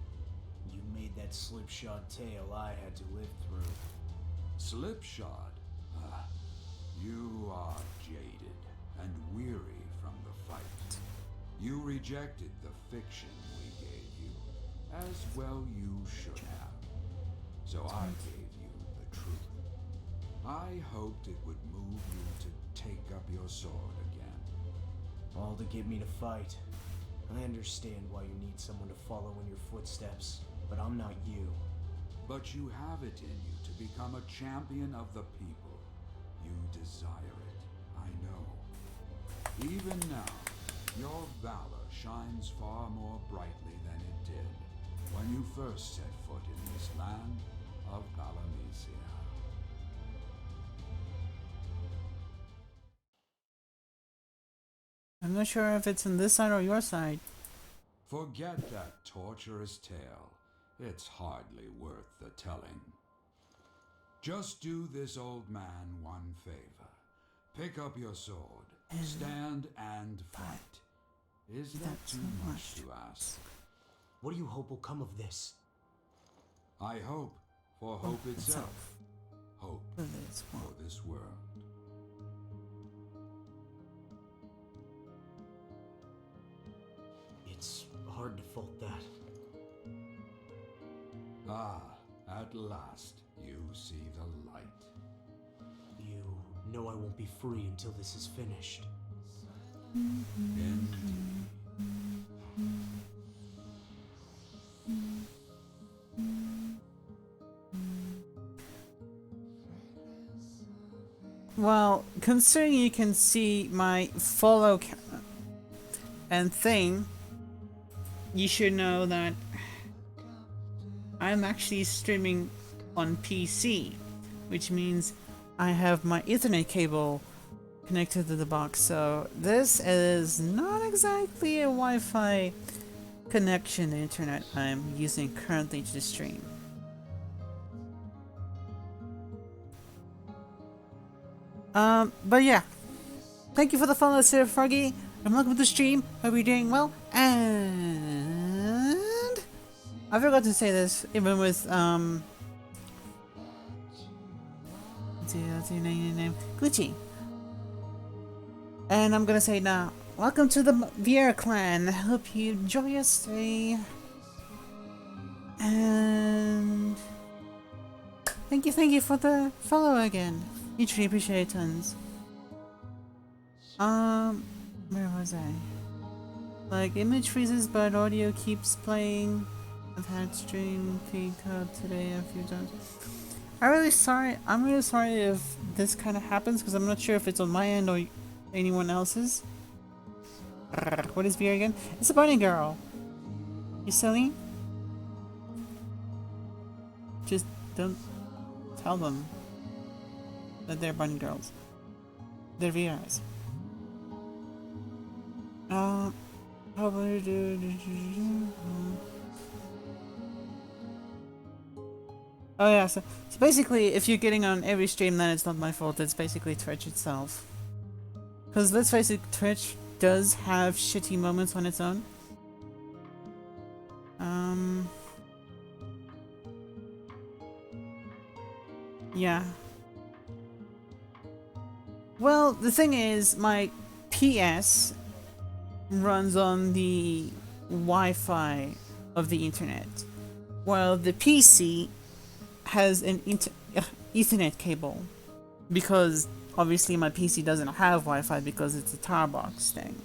You made that slipshod tale I had to live through. Slipshod? You are jaded and weary from the fight. You rejected the fiction we gave you, as well you should have. So I gave you the truth. I hoped it would move you to take up your sword again. All to get me to fight. I understand why you need someone to follow in your footsteps, but I'm not you. But you have it in you to become a champion of the people. You desire it, I know. Even now, your valor shines far more brightly than it did when you first set foot in this land of Palamecia. I'm not sure if it's on this side or your side. Forget that torturous tale. It's hardly worth the telling. Just do this old man one favor. Pick up your sword, stand and fight. Is that too much to ask? What do you hope will come of this? I hope for hope itself. Hope for this world. It's hard to fault that. Ah, at last you see the light. You know I won't be free until this is finished. Indeed. Well, considering you can see my follow and thing, you should know that I'm actually streaming on PC, which means I have my Ethernet cable connected to the box, so this is not exactly a Wi-Fi connection internet I'm using currently to stream. But yeah, thank you for the follow, Sir Froggy, and welcome to the stream. Hope you're doing well, and I forgot to say this, even with, Glitchy. And I'm gonna say now, welcome to the Vieira clan. Hope you enjoy your stay. And thank you for the follow again. You truly appreciate it tons. Where was I? Like, image freezes, but audio keeps playing. I've had stream peak up today a few times. I'm really sorry if this kind of happens, because I'm not sure if it's on my end or anyone else's. What is VR again? It's a bunny girl. You silly? Just don't tell them that they're bunny girls. They're VRs. Probably Oh yeah, so basically if you're getting on every stream, then it's not my fault, it's basically Twitch itself. Because let's face it, Twitch does have shitty moments on its own. Yeah. Well, the thing is, my PS runs on the Wi-Fi of the internet, while the PC has an Ethernet cable, because obviously my PC doesn't have Wi-Fi because it's a tower box thing.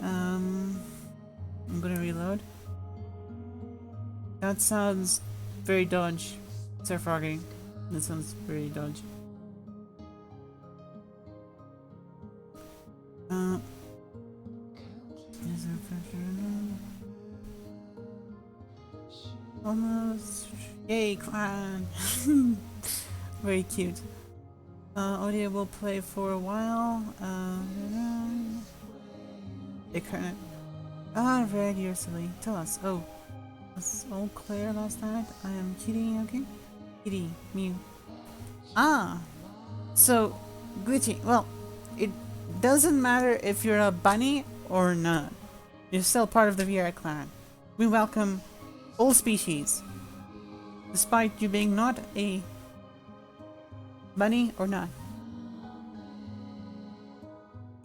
I'm gonna reload. That sounds very dodgy. Sir Froggy. That sounds very dodgy. Almost. Yay, clan! Very cute. Audio will play for a while. Red, you're silly. Tell us. Oh, was all clear last night? I am Kitty, okay? Kitty, Mew. Ah! So, glitchy. Well, it doesn't matter if you're a bunny or not. You're still part of the VR clan. We welcome all species, despite you being not a bunny or not.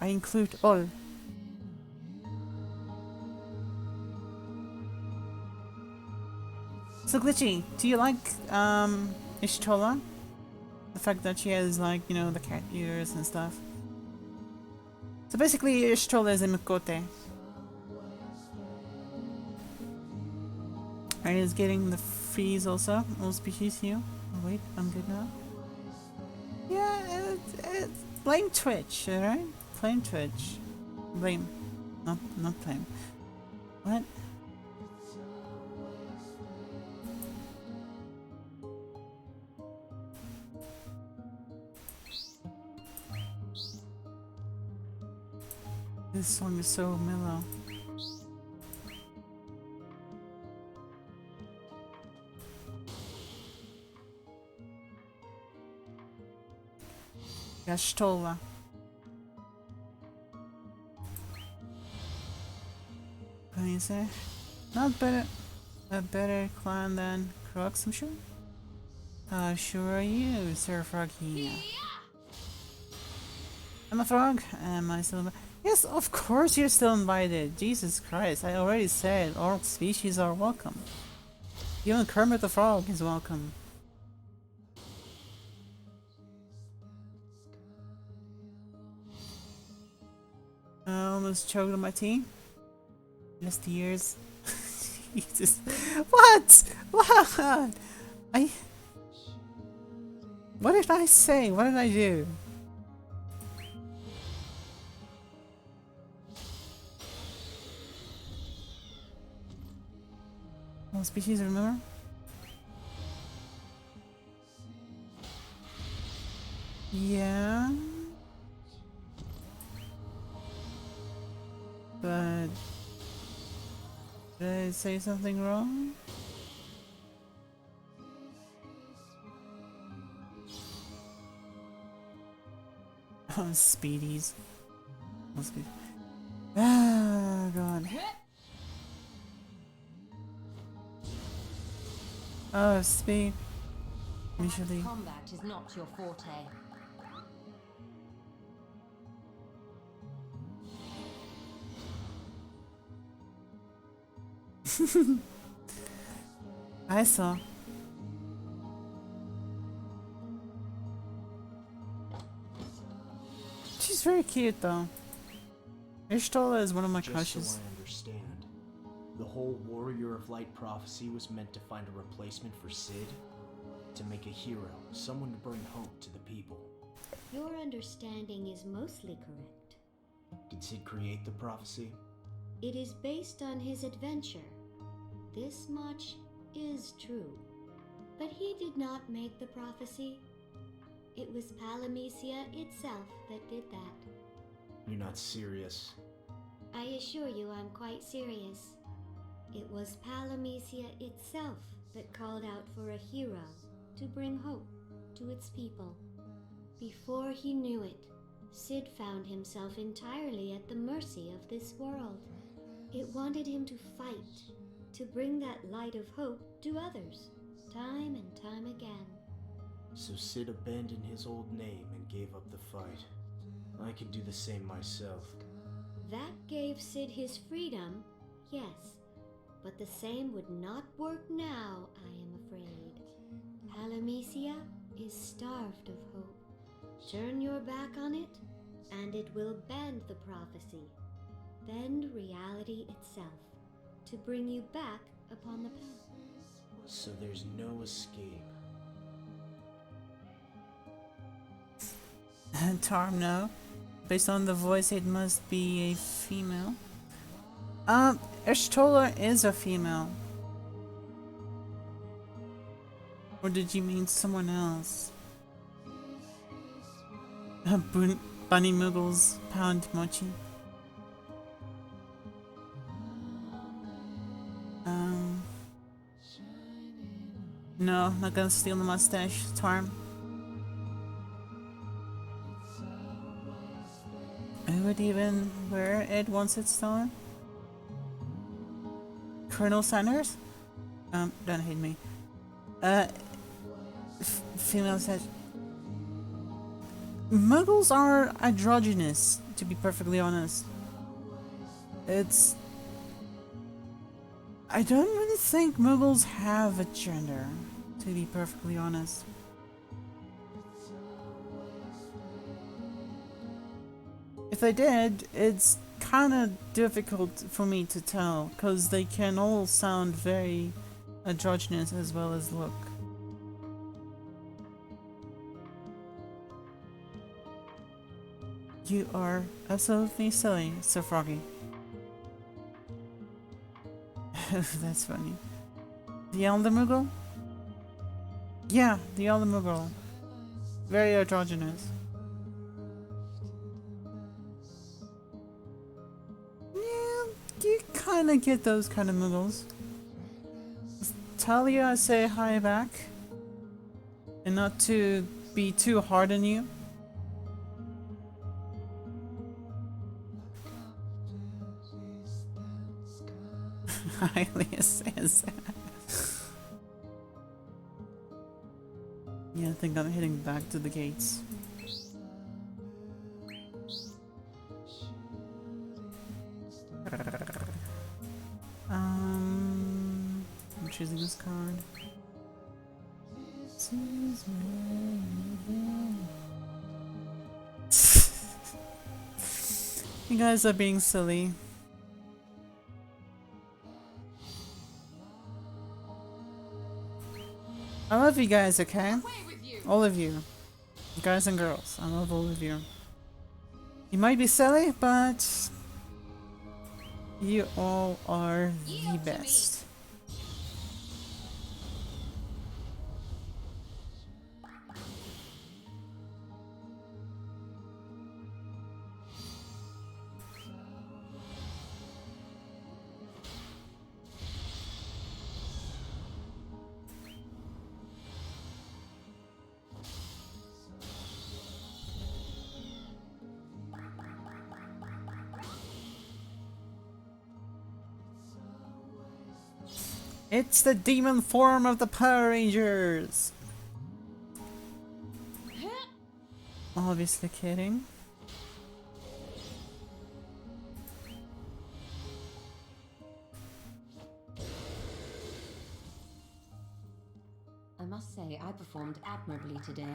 I include all. So Glitchy, do you like Ishtola? The fact that she has, like, you know, the cat ears and stuff. So basically Ishtola is a Mikote. And is getting the freeze also. All species heal. Oh wait, I'm good now. Yeah, blame Twitch, alright? Blame Twitch. Blame. Not blame. What? This song is so mellow. Gashtola. What can you say? Not better. A better clan than Crux, I'm sure. Sure are you, Sir Froggy. I'm a frog. Am I still? Yes, of course you're still invited. Jesus Christ! I already said all species are welcome. Even Kermit the Frog is welcome. I almost choked on my tea. Just the ears. Jesus. What? What? What did I say? What did I do? All species, remember? Yeah. But did I say something wrong? Oh, speedies. Oh, speed. Ah, God. Oh, speed. Usually. Combat is not your forte. I saw. She's very cute though. Ishtola is one of my crushes. So I understand. The whole Warrior of Light prophecy was meant to find a replacement for Sid? To make a hero, someone to bring hope to the people. Your understanding is mostly correct. Did Sid create the prophecy? It is based on his adventure. This much is true. But he did not make the prophecy. It was Palamecia itself that did that. You're not serious. I assure you I'm quite serious. It was Palamecia itself that called out for a hero to bring hope to its people. Before he knew it, Sid found himself entirely at the mercy of this world. It wanted him to fight, to bring that light of hope to others, time and time again. So Sid abandoned his old name and gave up the fight. I can do the same myself. That gave Sid his freedom, yes, but the same would not work now, I am afraid. Palamecia is starved of hope. Turn your back on it, and it will bend the prophecy, bend reality itself, to bring you back upon the path. So there's no escape. Tarm, no. Based on the voice, it must be a female. Ishtola is a female. Or did you mean someone else? Bunny Moogles pound mochi. No, not gonna steal the mustache, Tarm. Who would even wear it once it's stolen? Colonel Sanders? Don't hate me. Female says... Muggles are androgynous, to be perfectly honest. It's... I don't really think Muggles have a gender, to be perfectly honest. If they did, it's kinda difficult for me to tell, cause they can all sound very androgynous as well as look. You are absolutely silly, Sir Froggy. That's funny. The Elder Moogle? Yeah, the Elder Moogle. Very androgynous. You kinda get those kind of Muggles. Talia, say hi back. And not to be too hard on you. Hylia says that. Yeah, I think I'm heading back to the gates. I'm choosing this card. You guys are being silly. I love you guys, okay? All of you. Guys and girls. I love all of you. You might be silly, but you all are the best. It's the demon form of the Power Rangers! Obviously kidding. I must say, I performed admirably today.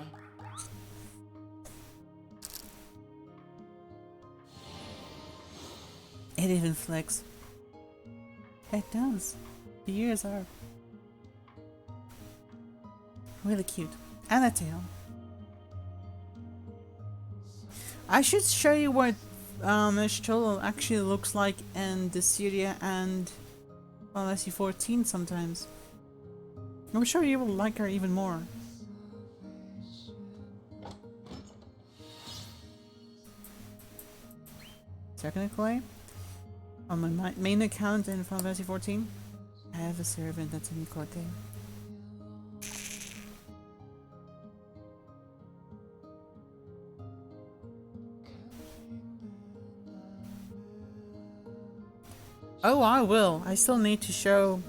It even flicks. It does. The ears are really cute. And a tail. I should show you what Ishtola actually looks like in the Syria and SC14 sometimes. I'm sure you will like her even more. Technically, on my main account in Final Fantasy 14, I have a servant that's a Mikote. Oh, I will. I still need to show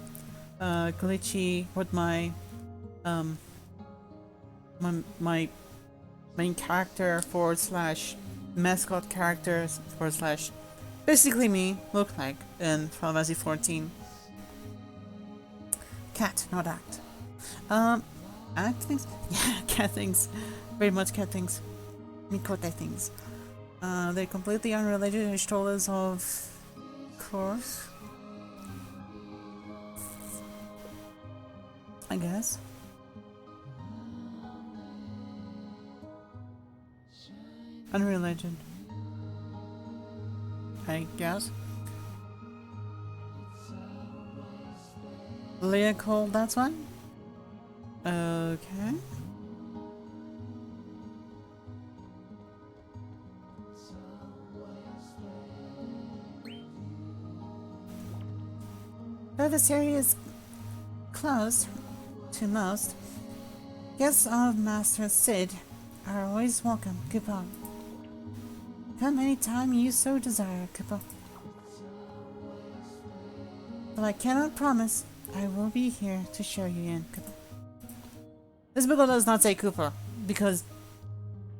Glitchy what my my main character / mascot characters / basically me look like in Final Fantasy 14. Cat, not act. Act things? Yeah, cat things. Very much cat things. Mikote things. They're completely unrelated installers of course. I guess. Unrelated. I guess. Leopold, that's one? Okay. Though the series is close to most, guests of Master Sid are always welcome, Koopa. Come anytime you so desire, Koopa. But I cannot promise I will be here to show you in, Koopa. This Moogle does not say Koopa, because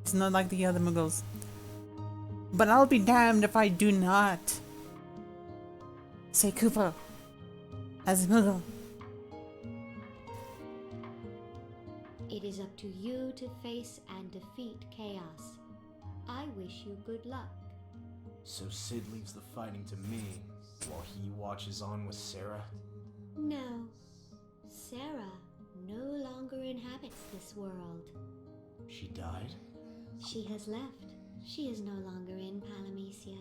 it's not like the other Moogles. But I'll be damned if I do not say Koopa as a Moogle. It is up to you to face and defeat chaos. I wish you good luck. So Sid leaves the fighting to me, while he watches on with Sarah? No. Sarah no longer inhabits this world. She died? She has left. She is no longer in Palamecia.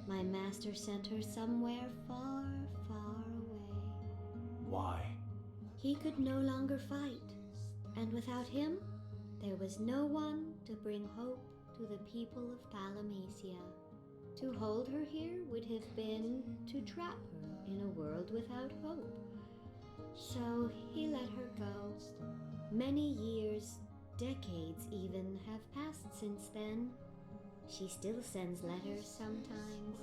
My master sent her somewhere far, far away. Why? He could no longer fight, and without him, there was no one to bring hope to the people of Palamecia. To hold her here would have been to trap her in a world without hope. So he let her go. Many years, decades even, have passed since then. She still sends letters sometimes.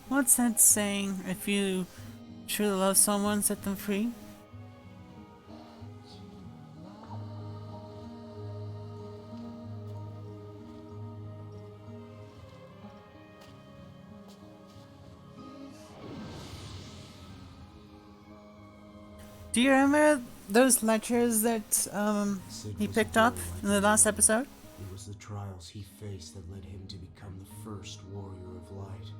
What's that saying? If you truly love someone, set them free? Do you remember those lectures that he picked up in the last episode? It was the trials he faced that led him to become the first warrior of light.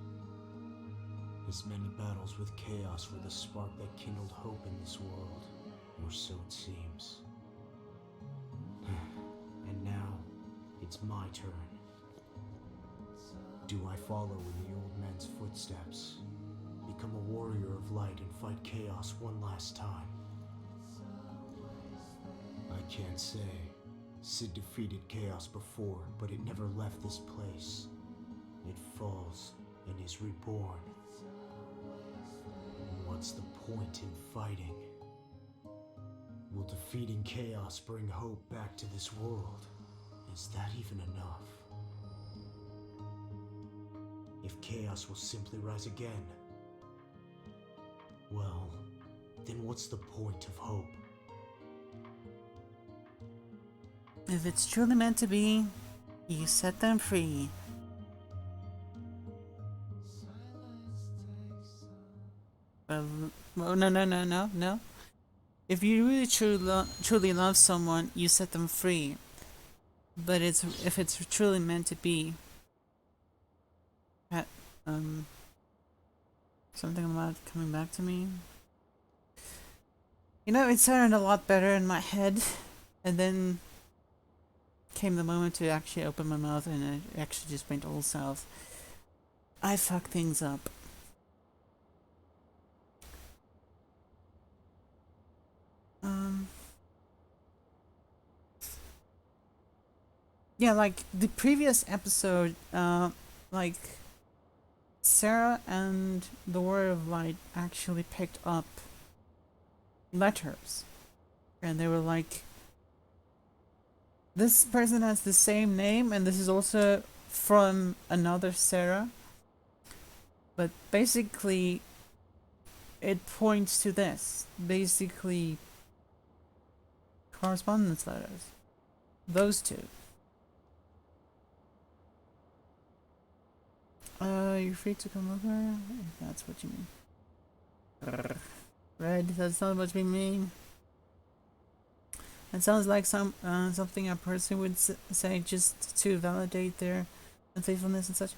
His many battles with chaos were the spark that kindled hope in this world, or so it seems. And now, it's my turn. Do I follow in the old man's footsteps? Become a warrior of light and fight chaos one last time? I can't say. Sid defeated chaos before, but it never left this place. It falls and is reborn. What's the point in fighting? Will defeating chaos bring hope back to this world? Is that even enough? If chaos will simply rise again, well, then what's the point of hope? If it's truly meant to be, you set them free. No. If you really truly love someone, you set them free. But if it's truly meant to be, something about coming back to me. You know, it sounded a lot better in my head, and then came the moment to actually open my mouth, and it actually just went all south. I fuck things up. Yeah, like the previous episode, like Sarah and the Warrior of Light actually picked up letters, and they were like, this person has the same name, and this is also from another Sarah, But basically, it points to this. Basically, correspondence letters. Those two. You're free to come over, if that's what you mean. Red, that's not what we mean. It sounds like something a person would say just to validate their unfaithfulness and such.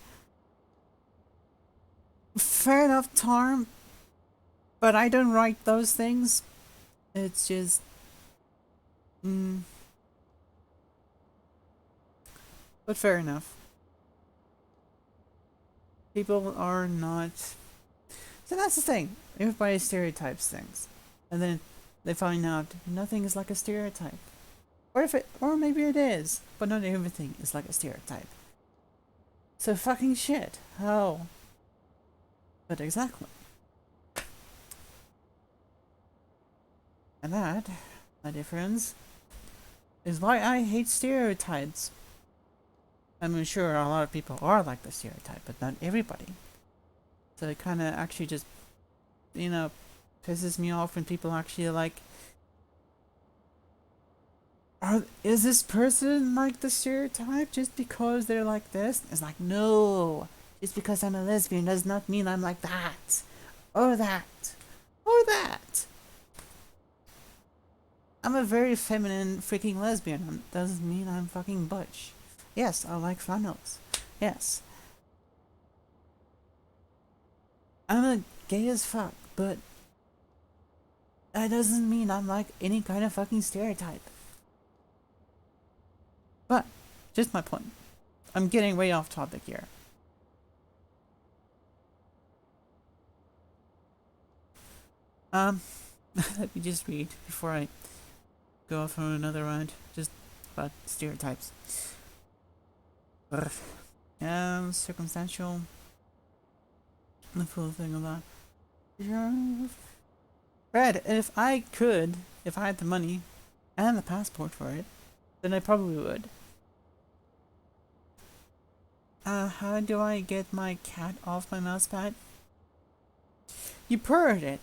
Fair enough, Tarm, but I don't write those things. It's just... But fair enough. People are not... So that's the thing. Everybody stereotypes things. And then they find out nothing is like a stereotype. Or maybe it is, but not everything is like a stereotype. So fucking shit. How? But exactly. And that, my dear friends, is why I hate stereotypes. I mean, sure, a lot of people are like the stereotype, but not everybody. So it kind of actually just, you know, pisses me off when people actually like, is this person like the stereotype just because they're like this? It's like, no, just because I'm a lesbian does not mean I'm like that, or that, or that. I'm a very feminine freaking lesbian. Doesn't mean I'm fucking butch. Yes, I like flannels. Yes. I'm a gay as fuck, but that doesn't mean I'm like any kind of fucking stereotype. But, just my point. I'm getting way off topic here. Let me just read before I go off on another rant. Just about stereotypes. Circumstantial. The full thing of that. Red, if I had the money and the passport for it, then I probably would. How do I get my cat off my mouse pad? You purred it.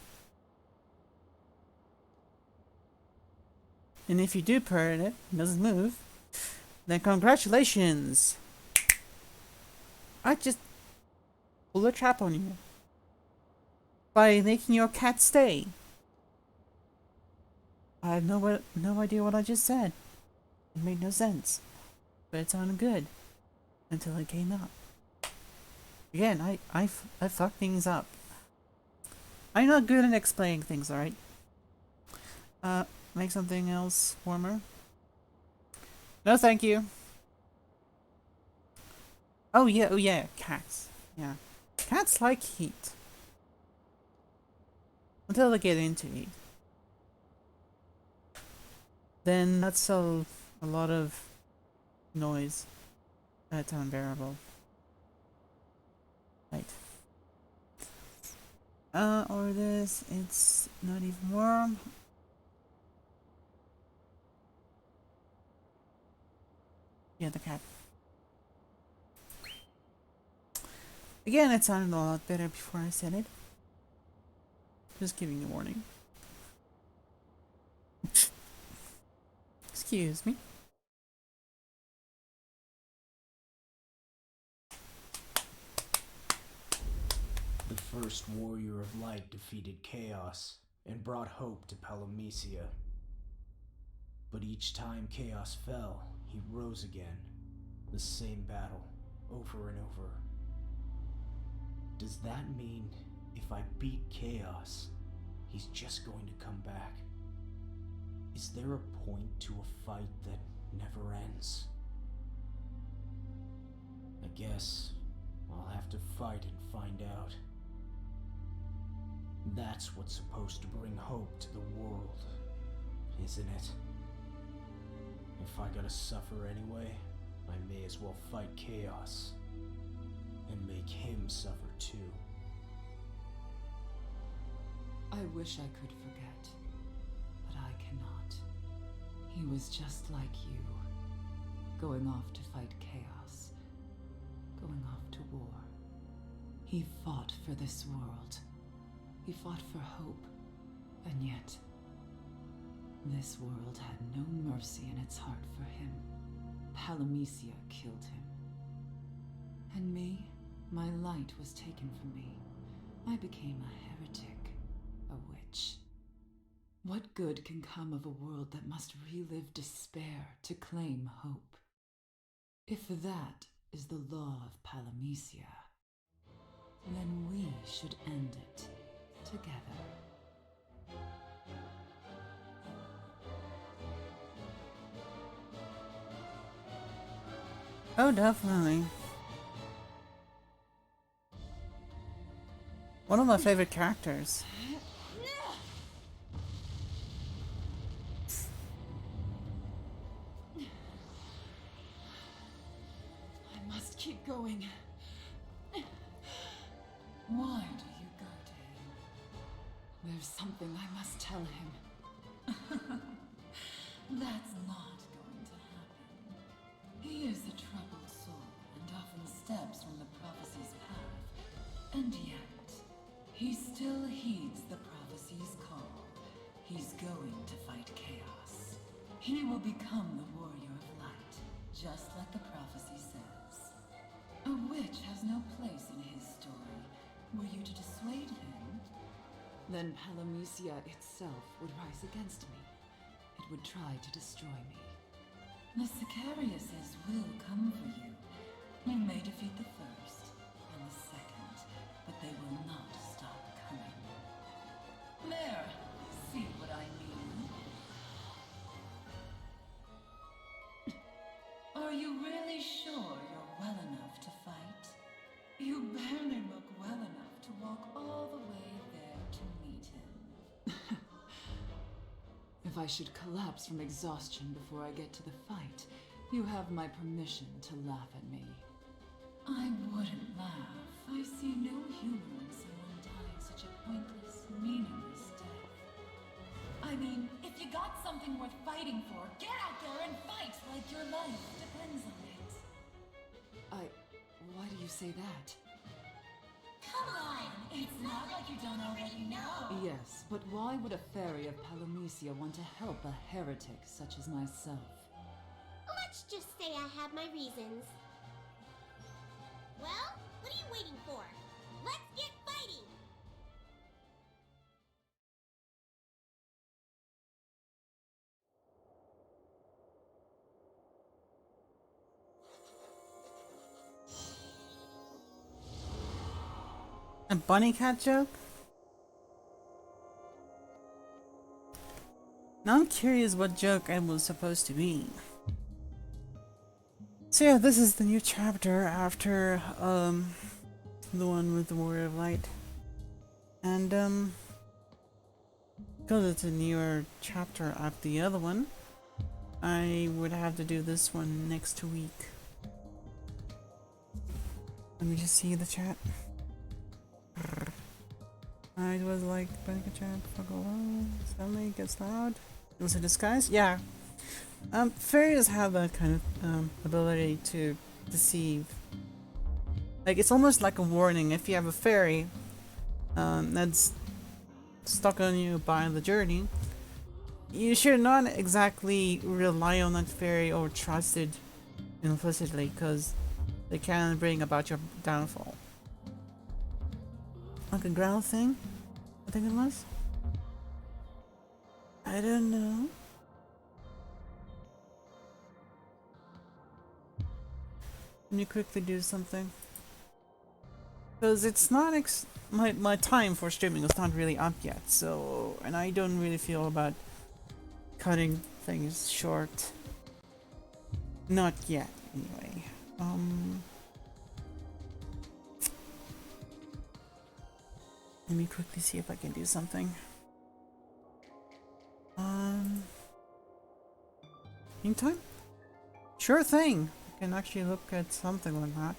And if you do purr it, it doesn't move, then congratulations! I just pulled a trap on you by making your cat stay. I have no idea what I just said. It made no sense, but it sounded good until it came out. Again, I fuck things up. I'm not good at explaining things, alright? Make something else warmer. No, thank you. Oh yeah, cats. Yeah. Cats like heat. Until they get into heat. Then that's a lot of noise. That's unbearable. Right. Or this, it's not even warm. Yeah, the cat. Again, it sounded a lot better before I said it. Just giving you a warning. Excuse me. The first warrior of light defeated chaos and brought hope to Palamecia. But each time chaos fell, he rose again. The same battle, over and over. Does that mean if I beat chaos, he's just going to come back? Is there a point to a fight that never ends? I guess I'll have to fight and find out. That's what's supposed to bring hope to the world, isn't it? If I gotta suffer anyway, I may as well fight chaos and make him suffer too. I wish I could forget, but I cannot. He was just like you, going off to fight chaos, going off to war. He fought for this world. He fought for hope. And yet, this world had no mercy in its heart for him. Palamecia killed him. And me, my light was taken from me. I became a heretic, a witch. What good can come of a world that must relive despair to claim hope? If that is the law of Palamecia, then we should end it together. Oh, definitely. One of my favorite characters. I must keep going. Why do you go to him? There's something I must tell him. That's not going to happen. He is a troubled soul and often steps from the prophecy's path. And yet, he still heeds the prophecy's call. He's going to fight chaos. He will become the warrior of light, just like the prophecy says. A witch has no place in his story. Were you to dissuade him, then Palamecia itself would rise against me. It would try to destroy me. The Sicariuses will come for you. You may defeat the first and the second, but they will not stop coming. There! See what I mean? Are you really sure you're well enough to fight? You barely look well enough to walk all the way there to meet him. If I should collapse from exhaustion before I get to the fight, you have my permission to laugh at me. I wouldn't laugh. I see no humor in someone dying such a pointless, meaningless death. I mean, if you got something worth fighting for, get out there and fight like your life depends on it. Why do you say that? Come on! It's not like you don't already know! Yes, but why would a fairy of Palamecia want to help a heretic such as myself? Let's just say I have my reasons. Well, what are you waiting for? Let's get fighting! A bunny cat joke? Now I'm curious what joke I was supposed to be. So yeah, this is the new chapter after the one with the Warrior of Light. And because it's a newer chapter after the other one, I would have to do this one next week. Let me just see the chat. It was like panic chat, fuck all, suddenly it gets loud. It was a disguise? Yeah. Fairies have that kind of ability to deceive. Like, it's almost like a warning. If you have a fairy that's stuck on you by the journey, you should not exactly rely on that fairy or trust it implicitly, because they can bring about your downfall. Like a ground thing, I think it was. I don't know. Let me quickly do something. Because it's not my time for streaming is not really up yet, so, and I don't really feel about cutting things short. Not yet, anyway. Let me quickly see if I can do something. Meantime? Sure thing! I can actually look at something like that.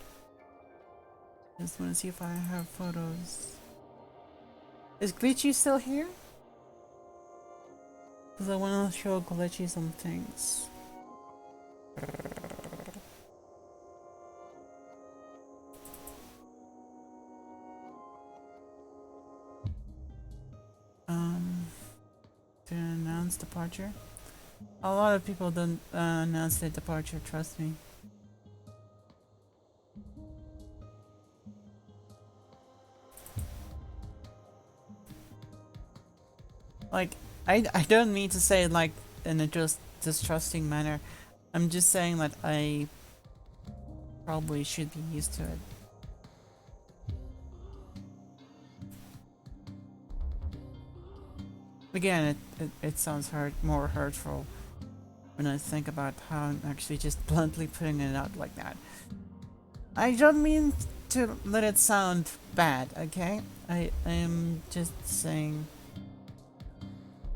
Just want to see if I have photos. Is Glitchy still here? Because I want to show Glitchy some things. announce departure. A lot of people don't announce their departure, trust me. Like, I don't mean to say it like in a just distrusting manner. I'm just saying that I probably should be used to it. Again, it sounds more hurtful when I think about how I'm actually just bluntly putting it out like that. I don't mean to let it sound bad, okay? I am just saying...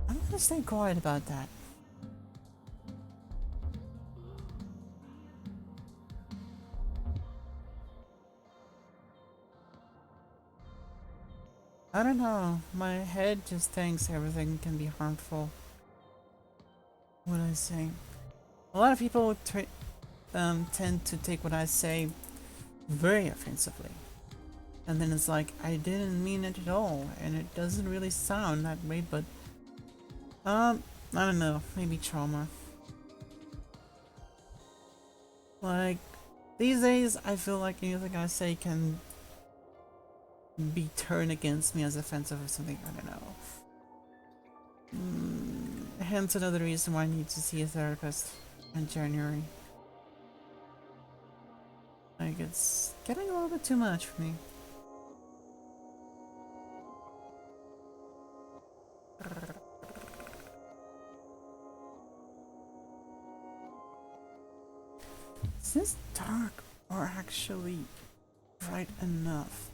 I'm gonna stay quiet about that. I don't know, my head just thinks everything can be harmful. What I say. A lot of people tend to take what I say very offensively. And then it's like, I didn't mean it at all, and it doesn't really sound that way, but... I don't know, maybe trauma. Like, these days, I feel like anything I say can be turned against me as offensive or something, I don't know. Hence another reason why I need to see a therapist in January. Like, it's getting a little bit too much for me. Is this dark or actually bright enough?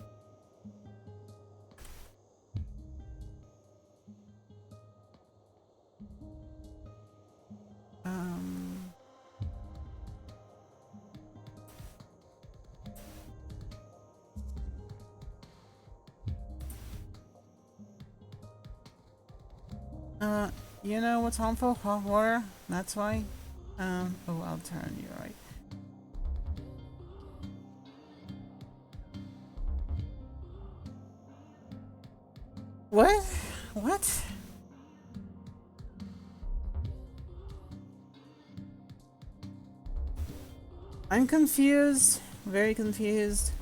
You know what's harmful? Hot water? That's why? Oh, I'll turn you right. What? What? I'm confused. Very confused.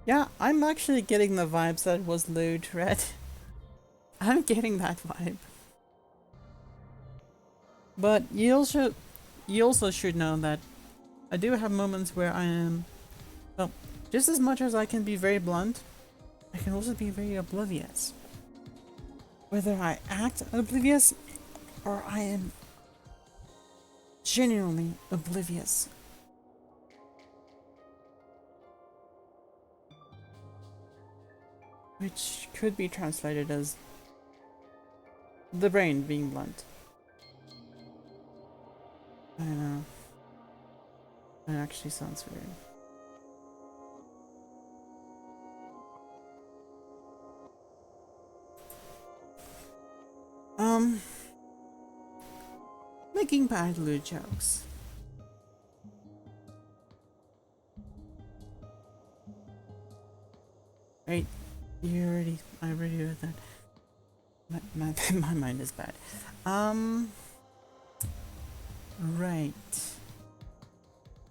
Yeah, I'm actually getting the vibes that it was lewd red. I'm getting that vibe. But you also should know that I do have moments where I am, well, just as much as I can be very blunt, I can also be very oblivious. Whether I act oblivious or I am genuinely oblivious. Which could be translated as the brain being blunt. I know. That actually sounds weird. Making bad lewd jokes. Right, I already heard that. My mind is bad. Right.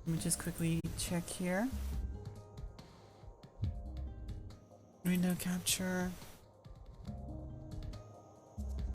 Let me just quickly check here. Window capture.